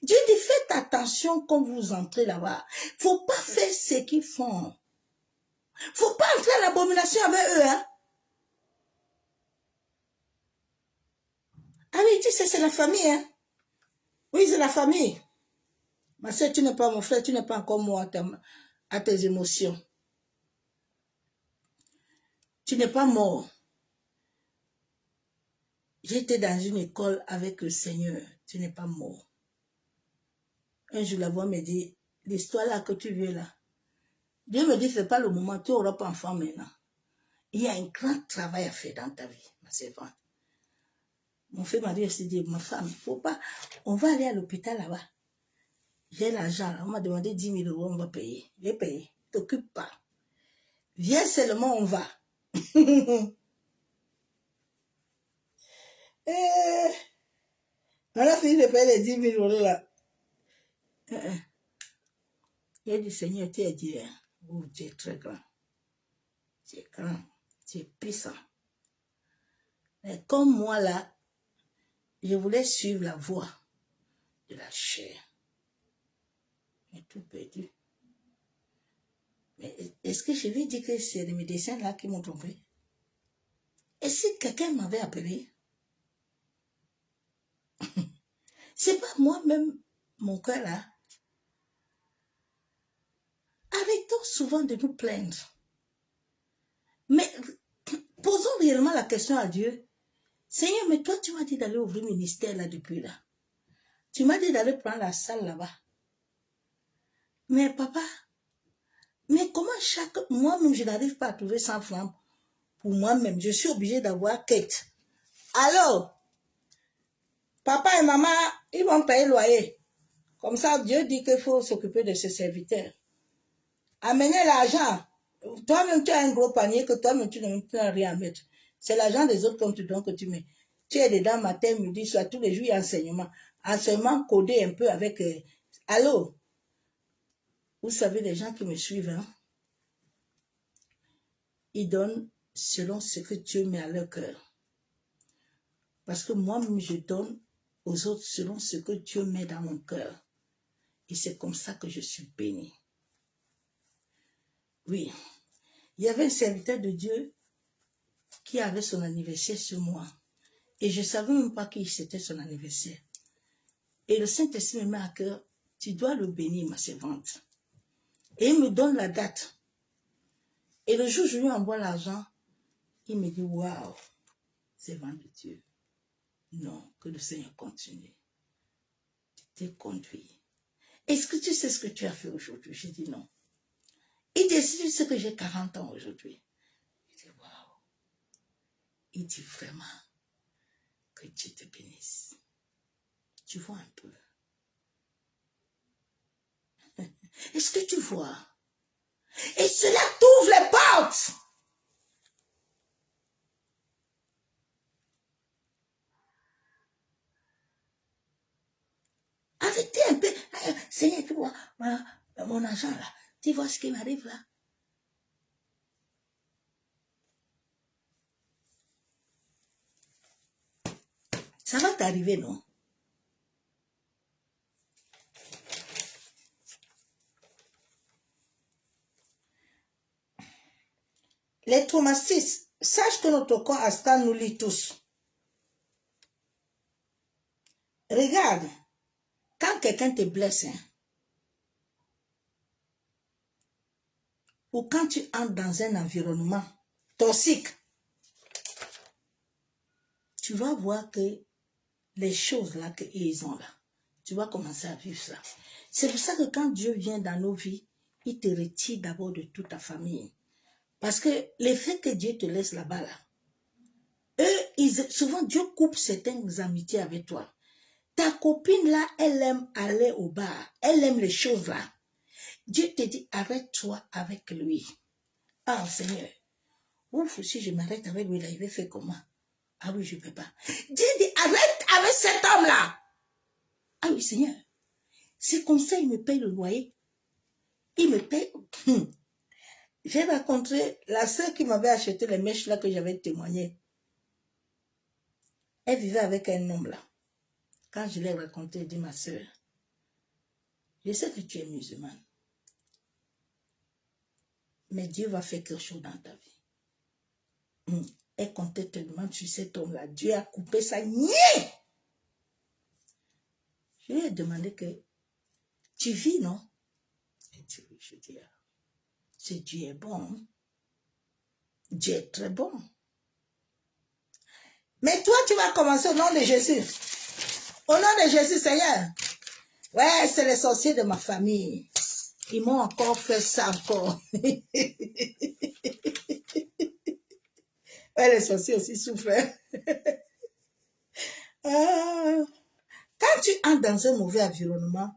Dieu dit, faites attention quand vous entrez là-bas. Faut pas faire ce qu'ils font. Faut pas entrer à l'abomination avec eux. Hein. Ah oui, tu sais, c'est la famille. Hein. Oui, c'est la famille. Ma soeur, tu n'es pas mon frère, tu n'es pas encore moi à tes émotions. Tu n'es pas mort. J'étais dans une école avec le Seigneur. Tu n'es pas mort. Un jour, la voix me dit, l'histoire là que tu veux là, Dieu me dit, ce n'est pas le moment, tu n'auras pas enfant maintenant. Il y a un grand travail à faire dans ta vie, ma servante. Mon frère m'a dit, ma femme, il ne faut pas, on va aller à l'hôpital là-bas. J'ai l'argent là, on m'a demandé 10 000 euros, on va payer. Je vais payer, ne t'occupe pas. Viens seulement, on va. On a fini de payer les 10 000 euros là. Il a dit, Seigneur, tu es Dieu. Oh, tu es très grand. Tu es grand. Tu es puissant. Mais comme moi là, je voulais suivre la voie de la chair. J'ai tout perdu. Mais est-ce que je vais dire que c'est les médecins là qui m'ont trompé? Et si quelqu'un m'avait appelé? C'est pas moi-même, mon cœur là. Arrêtons souvent de nous plaindre. Mais posons réellement la question à Dieu. Seigneur, mais toi, tu m'as dit d'aller ouvrir le ministère là depuis là. Tu m'as dit d'aller prendre la salle là-bas. Mais papa, mais comment moi-même, je n'arrive pas à trouver 100 francs pour moi-même. Je suis obligée d'avoir Kate. Alors, papa et maman, ils vont payer le loyer. Comme ça, Dieu dit qu'il faut s'occuper de ses serviteurs. Amenez l'argent. Toi-même, tu as un gros panier que toi-même, tu n'as rien à mettre. C'est l'argent des autres comme tu donnes que tu mets. Tu es dedans matin, midi, soir, tous les jours, il y a enseignement. Enseignement codé un peu avec... Allô? Vous savez, les gens qui me suivent, hein? Ils donnent selon ce que Dieu met à leur cœur. Parce que moi-même, je donne aux autres selon ce que Dieu met dans mon cœur. Et c'est comme ça que je suis bénie. Oui. Il y avait un serviteur de Dieu qui avait son anniversaire sur moi. Et je ne savais même pas qui c'était son anniversaire. Et le Saint-Esprit me met à cœur, tu dois le bénir, ma servante. Et il me donne la date. Et le jour où je lui envoie l'argent, il me dit, waouh, servante de Dieu. Non, que le Seigneur continue. Tu t'es conduit. Est-ce que tu sais ce que tu as fait aujourd'hui? J'ai dit non. Il dit, si tu sais que j'ai 40 ans aujourd'hui. Il dit, waouh. Il dit vraiment que Dieu te bénisse. Tu vois un peu. Est-ce que tu vois? Et cela t'ouvre les portes. Arrêtez un peu. Seigneur, tu vois, voilà, mon argent là. Tu vois ce qui m'arrive là? Ça va t'arriver, non? Les traumatismes, sache que notre corps astral nous lie tous. Regarde, quand quelqu'un te blesse, hein, ou quand tu entres dans un environnement toxique, tu vas voir que les choses là qu'ils ont là, tu vas commencer à vivre ça. C'est pour ça que quand Dieu vient dans nos vies, il te retire d'abord de toute ta famille. Parce que le fait que Dieu te laisse là-bas, là, eux, souvent Dieu coupe certaines amitiés avec toi. Ta copine là, elle aime aller au bar, elle aime les choses là. Dieu te dit, arrête-toi avec lui. Ah Seigneur, ouf, si je m'arrête avec lui là, il va faire comment? Ah oui, je ne peux pas. Dieu dit, arrête avec cet homme là. Ah oui Seigneur, C'est comme ça, il me paye le loyer. Il me paye. J'ai rencontré la sœur qui m'avait acheté les mèches là que j'avais témoigné. Elle vivait avec un homme là. Quand je l'ai raconté, elle dit, ma sœur, je sais que tu es musulmane. Mais Dieu va faire quelque chose dans ta vie. Elle comptait tellement sur cet homme-là. Dieu a coupé ça. Je lui ai demandé que tu vis, non? Elle dit oui, je dis, c'est Dieu est bon. Hein? Dieu est très bon. Mais toi, tu vas commencer au nom de Jésus. Au nom de Jésus, Seigneur. Ouais, c'est les sorciers de ma famille. Ils m'ont encore fait ça encore. Ouais, les sorciers aussi souffrent. Quand tu entres dans un mauvais environnement,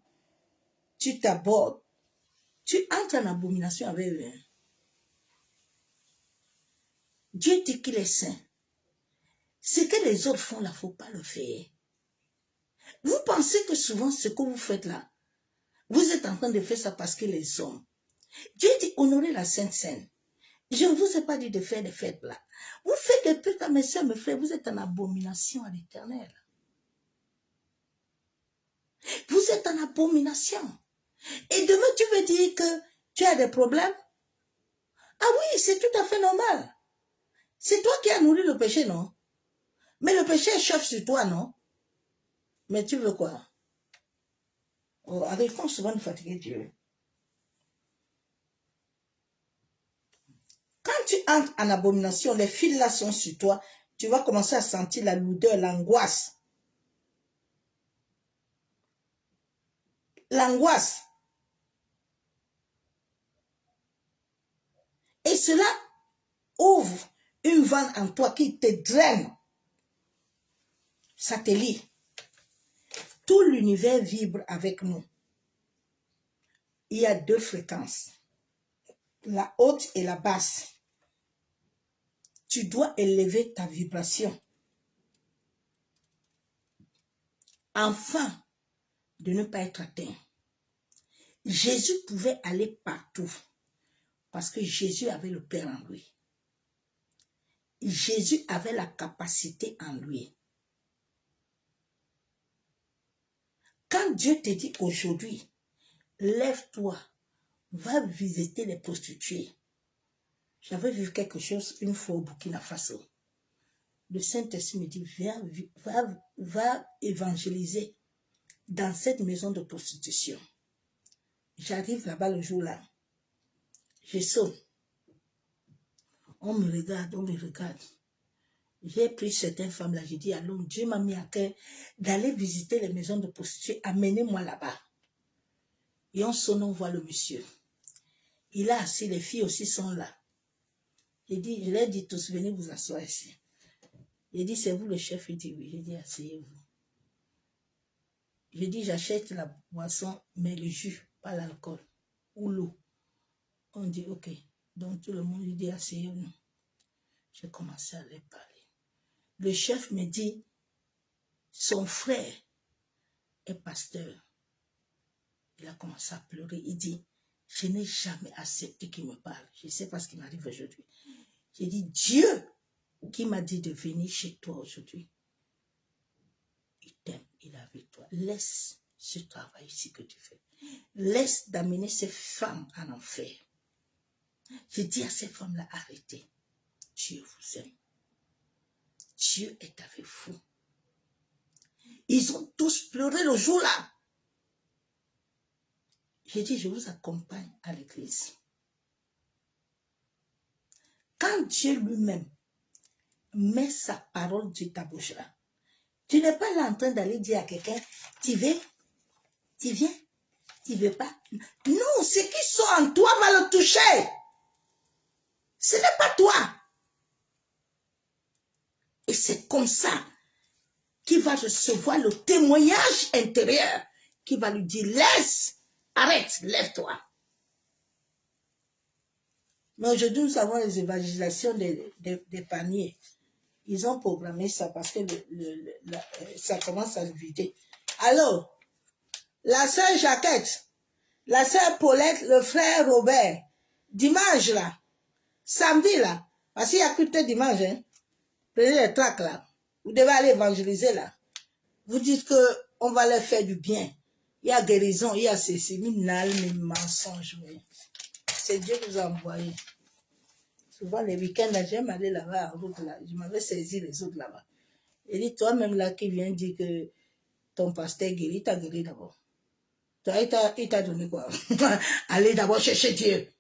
tu t'abordes, tu entres en abomination avec eux. Dieu dit qu'il est saint. Ce que les autres font là, il ne faut pas le faire. Vous pensez que souvent ce que vous faites là, vous êtes en train de faire ça parce que les hommes. Dieu dit honorer la Sainte Seine. Je ne vous ai pas dit de faire des fêtes là. Vous faites des trucs à mes soeurs, mes frères, vous êtes en abomination à l'Éternel. Vous êtes en abomination. Et demain, tu veux dire que tu as des problèmes? Ah oui, c'est tout à fait normal. C'est toi qui as nourri le péché, non? Mais le péché est chef sur toi, non? Mais tu veux quoi? Oh, arrêtons souvent de fatiguer Dieu. Quand tu entres en abomination, les fils là sont sur toi, tu vas commencer à sentir la lourdeur, l'angoisse. L'angoisse. Et cela ouvre une vanne en toi qui te draine. Ça te lie. Tout l'univers vibre avec nous. Il y a deux fréquences. La haute et la basse. Tu dois élever ta vibration. Afin de ne pas être atteint. Jésus pouvait aller partout. Parce que Jésus avait le Père en lui. Jésus avait la capacité en lui. Quand Dieu te dit aujourd'hui, lève-toi, va visiter les prostituées. J'avais vu quelque chose une fois au Burkina Faso. Le Saint-Esprit me dit, va évangéliser dans cette maison de prostitution. J'arrive là-bas le jour-là. Je sonne. On me regarde. J'ai pris certaines femmes-là, j'ai dit à l'homme, Dieu m'a mis à cœur d'aller visiter les maisons de prostituées, amenez-moi là-bas. Et on sonne, on voit le monsieur. Il a assis, les filles aussi sont là. Je leur ai dit tous, venez vous asseoir ici. J'ai dit, c'est vous le chef? Il dit oui. J'ai dit, asseyez-vous. J'ai dit, j'achète la boisson, mais le jus, pas l'alcool, ou l'eau. On dit, ok. Donc tout le monde lui dit, asseyez-vous. J'ai commencé à les parler. Le chef me dit, son frère est pasteur. Il a commencé à pleurer. Il dit, je n'ai jamais accepté qu'il me parle. Je sais pas ce qui m'arrive aujourd'hui. J'ai dit, Dieu qui m'a dit de venir chez toi aujourd'hui, il t'aime, il est avec toi. Laisse ce travail ici que tu fais. Laisse d'amener ces femmes en enfer. Je dis à ces femmes-là, arrêtez. Dieu vous aime. Dieu est avec vous. Ils ont tous pleuré le jour-là. J'ai dit, je vous accompagne à l'église. Quand Dieu lui-même met sa parole sur ta bouche là, tu n'es pas là en train d'aller dire à quelqu'un, tu veux, tu viens, tu veux pas. Non, ce qui sont en toi va le toucher. Ce n'est pas toi. Et c'est comme ça qu'il va recevoir le témoignage intérieur qui va lui dire, laisse, arrête, lève-toi. Mais aujourd'hui, nous avons les évangélisations des paniers. Ils ont programmé ça parce que ça commence à se vider. Alors, la sœur Jacquette, la sœur Paulette, le frère Robert. Dimanche là, samedi là, parce qu'il n'y a que tel dimanche, hein. Prenez les tracts là. Vous devez aller évangéliser là. Vous dites que on va leur faire du bien. Il y a guérison, il y a ceci, mais mensonge. Oui. C'est Dieu qui vous a envoyé. Souvent les week-ends, j'aime aller là-bas en route là. Je m'avais saisi les autres là-bas. Il dit, toi-même là qui viens dire que ton pasteur guérit, il t'a guéri d'abord. Toi, il t'a donné quoi? Allez d'abord chercher Dieu.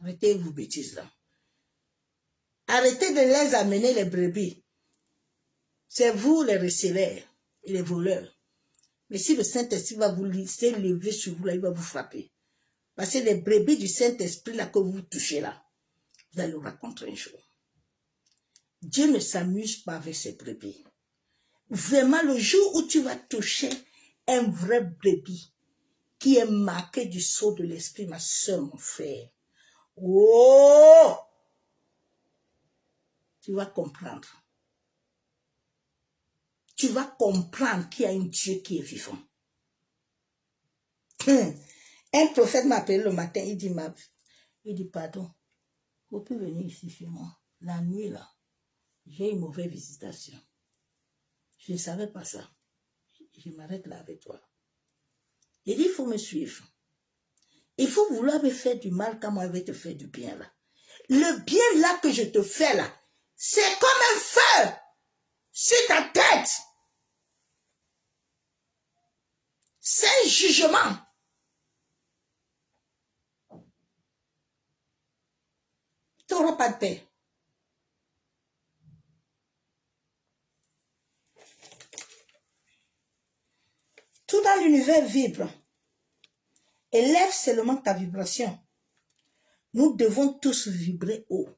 Arrêtez vos bêtises là. Arrêtez de les amener les brebis. C'est vous les receveurs et les voleurs. Mais si le Saint-Esprit va vous laisser lever sur vous là, il va vous frapper. Parce que les brebis du Saint-Esprit là que vous touchez là, vous allez le rencontrer un jour. Dieu ne s'amuse pas avec ses brebis. Vraiment, le jour où tu vas toucher un vrai brebis qui est marqué du sceau de l'Esprit, ma soeur, mon frère, oh, tu vas comprendre. Tu vas comprendre qu'il y a un Dieu qui est vivant. Un prophète m'a appelé le matin, il dit, pardon, vous pouvez venir ici chez moi. La nuit là, j'ai une mauvaise visitation. Je ne savais pas ça. Je m'arrête là avec toi. Il dit, il faut me suivre. Il faut vouloir me faire du mal quand moi je vais te faire du bien là. Le bien là que je te fais là, c'est comme un feu sur ta tête. C'est un jugement. Tu n'auras pas de paix. Tout dans l'univers vibre. Élève seulement ta vibration. Nous devons tous vibrer haut.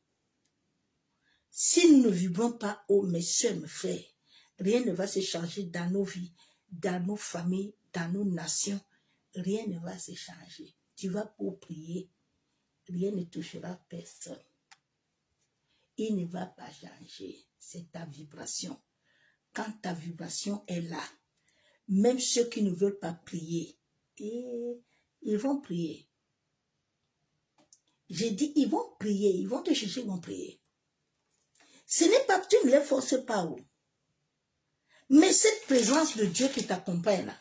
Si nous ne vibrons pas haut, mes soeurs, mes frères, rien ne va se changer dans nos vies, dans nos familles, dans nos nations. Rien ne va se changer. Tu vas pour prier, rien ne touchera personne. Il ne va pas changer. C'est ta vibration. Quand ta vibration est là, même ceux qui ne veulent pas prier, ils vont prier. J'ai dit, ils vont prier, ils vont te chercher, ils vont prier. Ce n'est pas, tu ne les forces pas. Mais cette présence de Dieu qui t'accompagne là,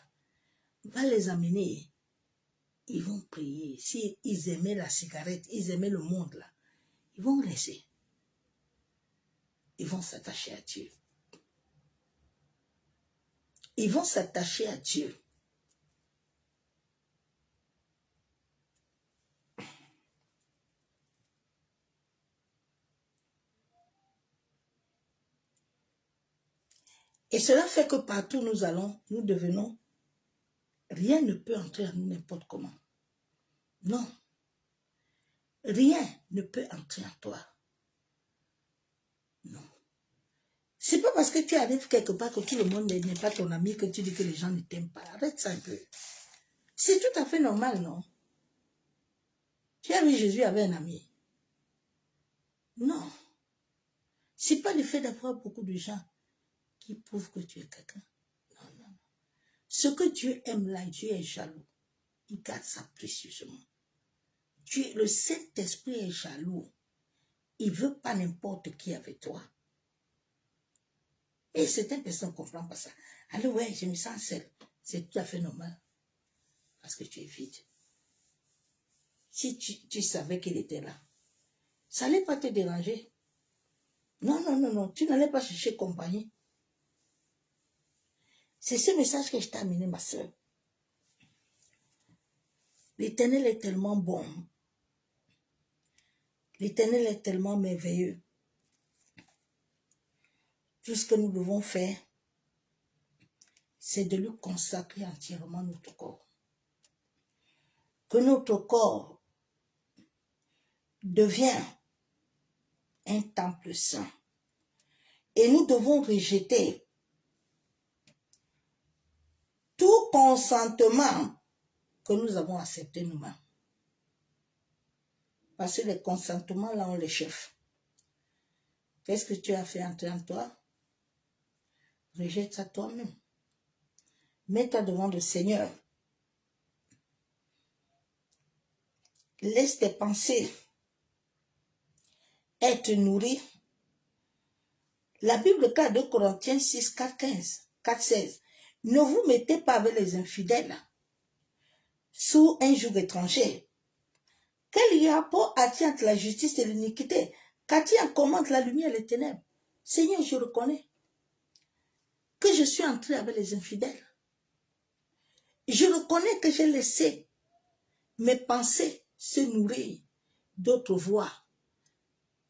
va les amener. Ils vont prier. S'ils aimaient la cigarette, ils aimaient le monde là, ils vont laisser. Ils vont s'attacher à Dieu. Ils vont s'attacher à Dieu. Et cela fait que partout nous allons, nous devenons, rien ne peut entrer en nous n'importe comment. Non. Rien ne peut entrer en toi. Non. C'est pas parce que tu arrives quelque part que tout le monde n'est pas ton ami que tu dis que les gens ne t'aiment pas. Arrête ça un peu. C'est tout à fait normal, non? Tu as vu Jésus avait un ami. Non. C'est pas le fait d'avoir beaucoup de gens qui prouvent que tu es quelqu'un. Non, non. Ce que Dieu aime là, Dieu est jaloux. Il garde ça précieusement. Le Saint-Esprit est jaloux. Il ne veut pas n'importe qui avec toi. Et certaines personnes ne comprennent pas ça. Alors ouais, je me sens seule. C'est tout à fait normal. Parce que tu es vide. Si tu savais qu'il était là, ça n'allait pas te déranger. Non, non, non, non. Tu n'allais pas chercher compagnie. C'est ce message que je t'ai amené, ma soeur. L'Éternel est tellement bon. L'Éternel est tellement merveilleux. Tout ce que nous devons faire, c'est de lui consacrer entièrement notre corps. Que notre corps devient un temple saint. Et nous devons rejeter tout consentement que nous avons accepté nous-mêmes. Parce que les consentements, là, on les chefs. Qu'est-ce que tu as fait entrer en toi? Rejette ça toi-même. Mets-toi devant le Seigneur. laisse tes pensées être nourries. La Bible déclare 2 Corinthiens 6, 4, 15, 4, 16. Ne vous mettez pas avec les infidèles sous un joug étranger. Quel rapport a-t-il entre la justice et l'iniquité? Qu'a-t-il en commun entre la lumière et les ténèbres? Seigneur, je reconnais que je suis entré avec les infidèles. Je reconnais que j'ai laissé mes pensées se nourrir d'autres voix,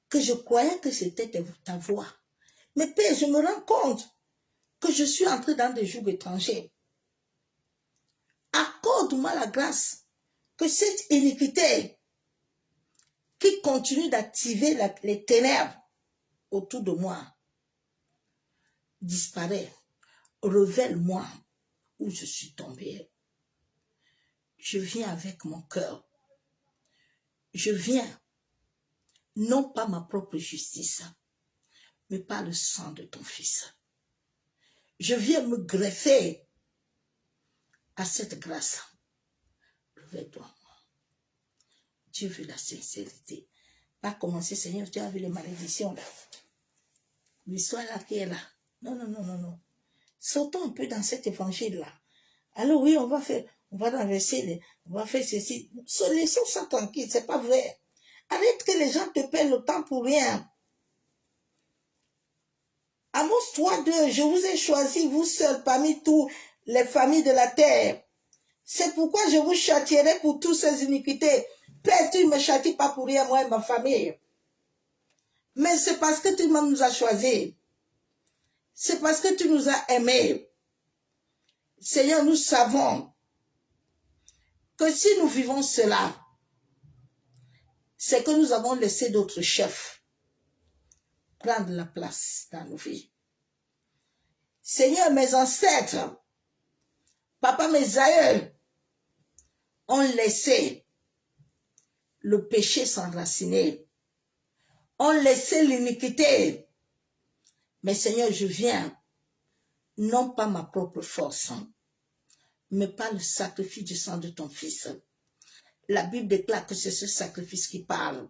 que je croyais que c'était ta voix. Mais Père, je me rends compte que je suis entré dans des jougs étrangers. Accorde-moi la grâce que cette iniquité qui continue d'activer les ténèbres autour de moi disparaît. Révèle-moi où je suis tombé. Je viens avec mon cœur. Je viens, non pas ma propre justice, mais par le sang de ton Fils. Je viens me greffer à cette grâce. Révèle-toi moi. Dieu veut la sincérité. Pas commencer, Seigneur, tu as vu les malédictions là. L'histoire là qui est là. Non, non, non, non, non. Sautons un peu dans cet évangile-là. Alors oui, on va renverser, on va faire ceci. Laissons ça tranquille, c'est pas vrai. Arrête que les gens te perdent le temps pour rien. Amos 3:2, je vous ai choisi, vous seuls, parmi toutes les familles de la terre. C'est pourquoi je vous châtierai pour toutes ces iniquités. Père, tu ne me châties pas pour rien, moi et ma famille. Mais c'est parce que tu nous as choisis. C'est parce que tu nous as aimés. Seigneur, nous savons que si nous vivons cela, c'est que nous avons laissé d'autres chefs prendre la place dans nos vies. Seigneur, mes ancêtres, papa, mes aïeux, ont laissé le péché s'enraciner, ont laissé l'iniquité. Mais Seigneur, je viens, non pas ma propre force, mais par le sacrifice du sang de ton Fils. La Bible déclare que c'est ce sacrifice qui parle.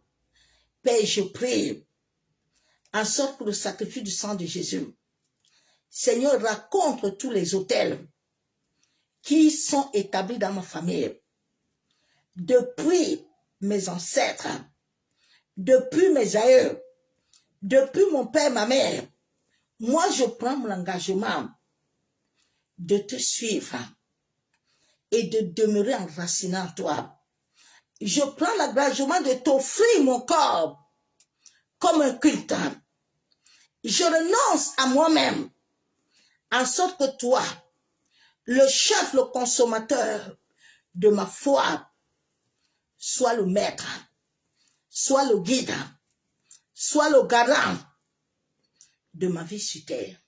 Père, je prie, en sorte que le sacrifice du sang de Jésus, Seigneur, raconte tous les autels qui sont établis dans ma famille, depuis mes ancêtres, depuis mes aïeux, depuis mon père, ma mère. Moi, je prends mon engagement de te suivre et de demeurer enraciné en toi. Je prends l'engagement de t'offrir mon corps comme un culte. Je renonce à moi-même, en sorte que toi, le chef, le consommateur de ma foi, soit le maître, soit le guide, soit le garant de ma vie sur terre.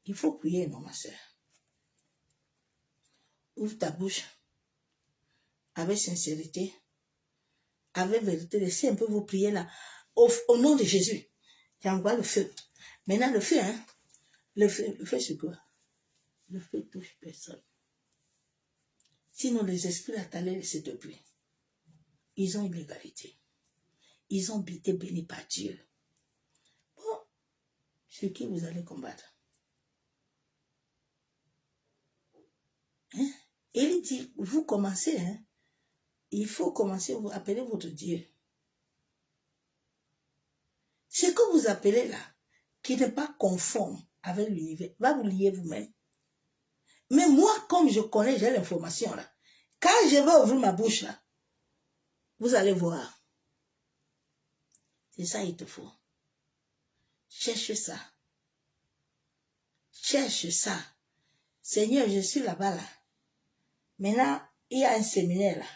Il faut prier, non, ma soeur. Ouvre ta bouche avec sincérité, avec vérité. Laissez un peu vous prier là. Au nom de Jésus, j'envoie le feu. Maintenant, le feu, hein? Le feu, c'est quoi? Le feu touche personne. Sinon, les esprits là, t'allais laisser depuis. Ils ont une légalité. Ils ont été bénis par Dieu. Bon, sur qui vous allez combattre? Hein? Il dit, vous commencez, hein? Il faut commencer, vous appelez votre Dieu. Ce que vous appelez là, qui n'est pas conforme avec l'univers, va vous lier vous-même. Mais moi, comme je connais, j'ai l'information là. Quand je vais ouvrir ma bouche là, vous allez voir. C'est ça il te faut. Cherche ça. Cherche ça. Seigneur, je suis là-bas là. Maintenant, il y a un séminaire là.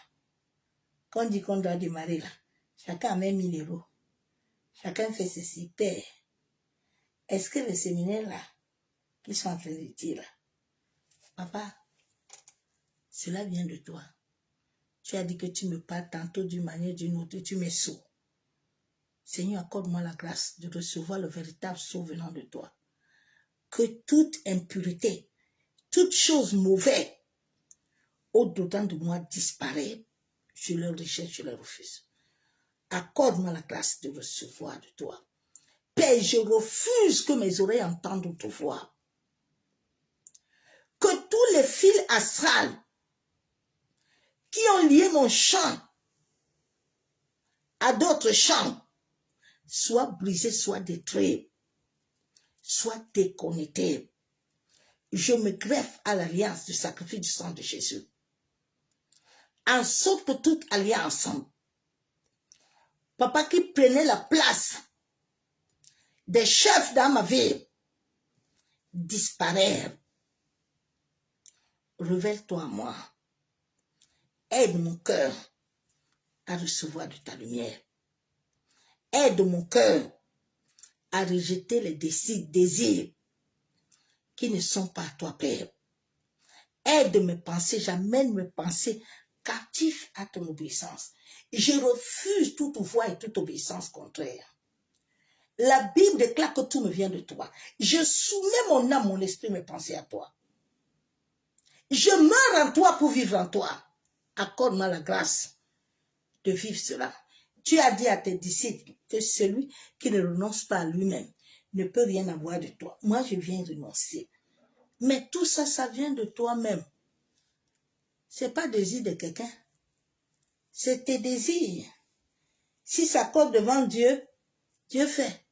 Quand on dit qu'on doit démarrer là, chacun a même 1000 €. Chacun fait ceci. Père, est-ce que le séminaire là, qu'ils sont en train de dire là, papa, cela vient de toi. Tu as dit que tu me parles tantôt d'une manière ou d'une autre, tu m'es sourd. Seigneur, accorde-moi la grâce de recevoir le véritable saut venant de toi. Que toute impureté, toute chose mauvaise au-dedans de moi disparaît. Je le rejette, je le refuse. Accorde-moi la grâce de recevoir de toi. Père, je refuse que mes oreilles entendent ta voix. Que tous les fils astrales qui ont lié mon chant à d'autres chants soient brisés, soient détruits, soient déconnectés. Je me greffe à l'alliance du sacrifice du sang de Jésus. En sorte que toute alliance, papa, qui prenait la place des chefs dans ma vie, disparaît. Révèle-toi à moi. Aide mon cœur à recevoir de ta lumière. Aide mon cœur à rejeter les désirs qui ne sont pas à toi, Père. Aide mes pensées, j'amène mes pensées captives à ton obéissance. Je refuse toute voix et toute obéissance contraire. La Bible déclare que tout me vient de toi. Je soumets mon âme, mon esprit, mes pensées à toi. Je meurs en toi pour vivre en toi. Accorde-moi la grâce de vivre cela. Tu as dit à tes disciples que celui qui ne renonce pas à lui-même ne peut rien avoir de toi. Moi, je viens renoncer. Mais tout ça, ça vient de toi-même. Ce n'est pas désir de quelqu'un. C'est tes désirs. Si ça colle devant Dieu, Dieu fait.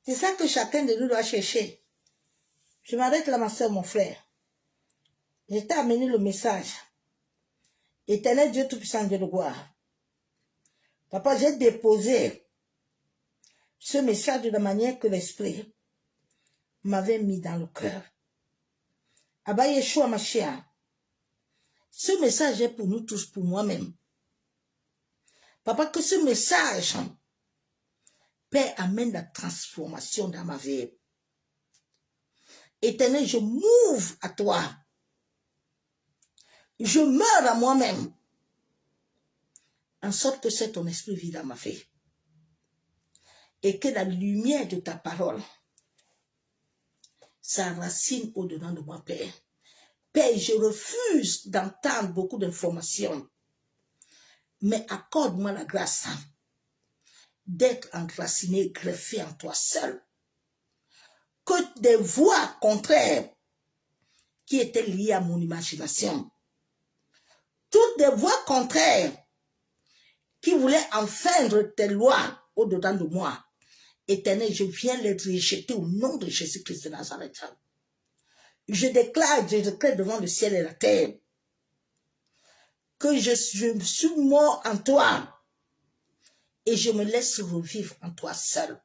C'est ça que chacun de nous doit chercher. Je m'arrête là, ma soeur, mon frère. Je t'ai amené le message. Éternel Dieu Tout-Puissant, Dieu de gloire. Papa, j'ai déposé ce message de la manière que l'Esprit m'avait mis dans le cœur. Abba Yeshua Mashiach, ce message est pour nous tous, pour moi-même. Papa, que ce message, Père, amène la transformation dans ma vie. Éternel, je m'ouvre à toi. Je meurs à moi-même. En sorte que c'est ton esprit vit dans ma vie. Et que la lumière de ta parole s'enracine au-dedans de moi, Père. Père, je refuse d'entendre beaucoup d'informations. Mais accorde-moi la grâce d'être enraciné, greffé en toi seul. Que des voix contraires qui étaient liées à mon imagination, toutes des voix contraires qui voulaient enfreindre tes lois au-dedans de moi, Éternel, je viens les rejeter au nom de Jésus-Christ de Nazareth. Je déclare devant le ciel et la terre que je suis mort en toi et je me laisse revivre en toi seul.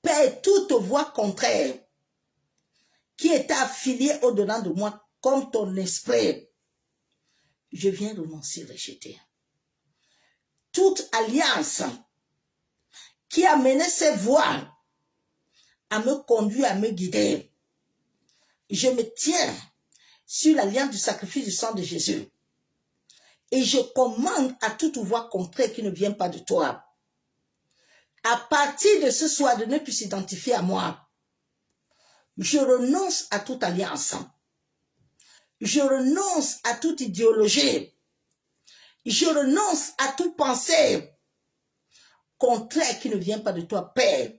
Père, toute voix contraire qui était affiliée au-dedans de moi comme ton esprit, je viens renoncer, rejeter. Toute alliance qui a mené ces voix à me conduire, à me guider, je me tiens sur l'alliance du sacrifice du sang de Jésus. Et je commande à toute voix contraire qui ne vient pas de toi, à partir de ce soir, de ne plus s'identifier à moi. Je renonce à toute alliance. Je renonce à toute idéologie. Je renonce à toute pensée contraire qui ne vient pas de toi, Père.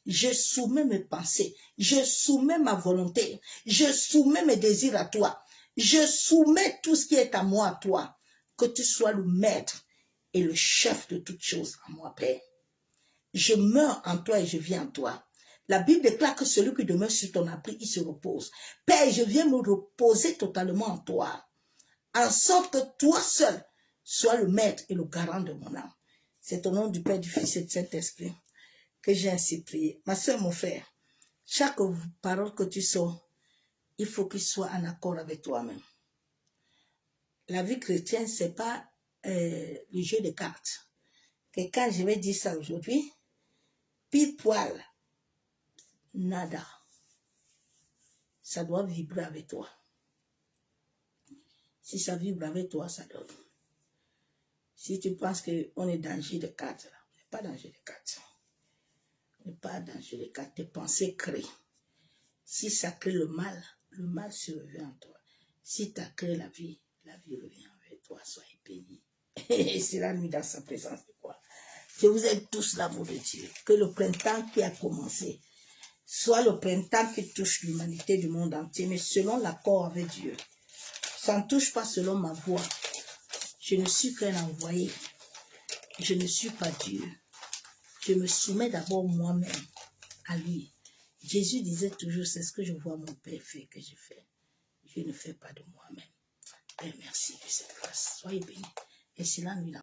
Je soumets mes pensées, je soumets ma volonté, je soumets mes désirs à toi. Je soumets tout ce qui est à moi à toi. Que tu sois le maître et le chef de toutes choses en moi, Père. Je meurs en toi et je vis en toi. La Bible déclare que celui qui demeure sur ton abri, il se repose. Père, je viens me reposer totalement en toi, en sorte que toi seul sois le maître et le garant de mon âme. C'est au nom du Père, du Fils et du Saint-Esprit que j'ai ainsi prié. Ma soeur, mon frère, chaque parole que tu sors, il faut qu'il soit en accord avec toi-même. La vie chrétienne, ce n'est pas le jeu de cartes. Que quand je vais dire ça aujourd'hui, pile poil, nada. Ça doit vibrer avec toi. Si ça vibre avec toi, ça donne. Si tu penses qu'on est dans le jeu de cartes, on n'est pas dans le jeu de cartes. On n'est pas dans le jeu de cartes. Tes pensées créent. Si ça crée le mal se revient en toi. Si tu as créé la vie revient avec. toi, soyez bénis. Et c'est la nuit dans sa présence de quoi. Que vous êtes tous l'amour de Dieu. Que le printemps qui a commencé soit le printemps qui touche l'humanité du monde entier, mais selon l'accord avec Dieu. Ça ne touche pas selon ma voix. Je ne suis qu'un envoyé. Je ne suis pas Dieu. Je me soumets d'abord moi-même à lui. Jésus disait toujours, c'est ce que je vois mon Père faire que je fais. Je ne fais pas de moi-même. Père, merci de cette grâce. Soyez bénis. Et c'est la nuit.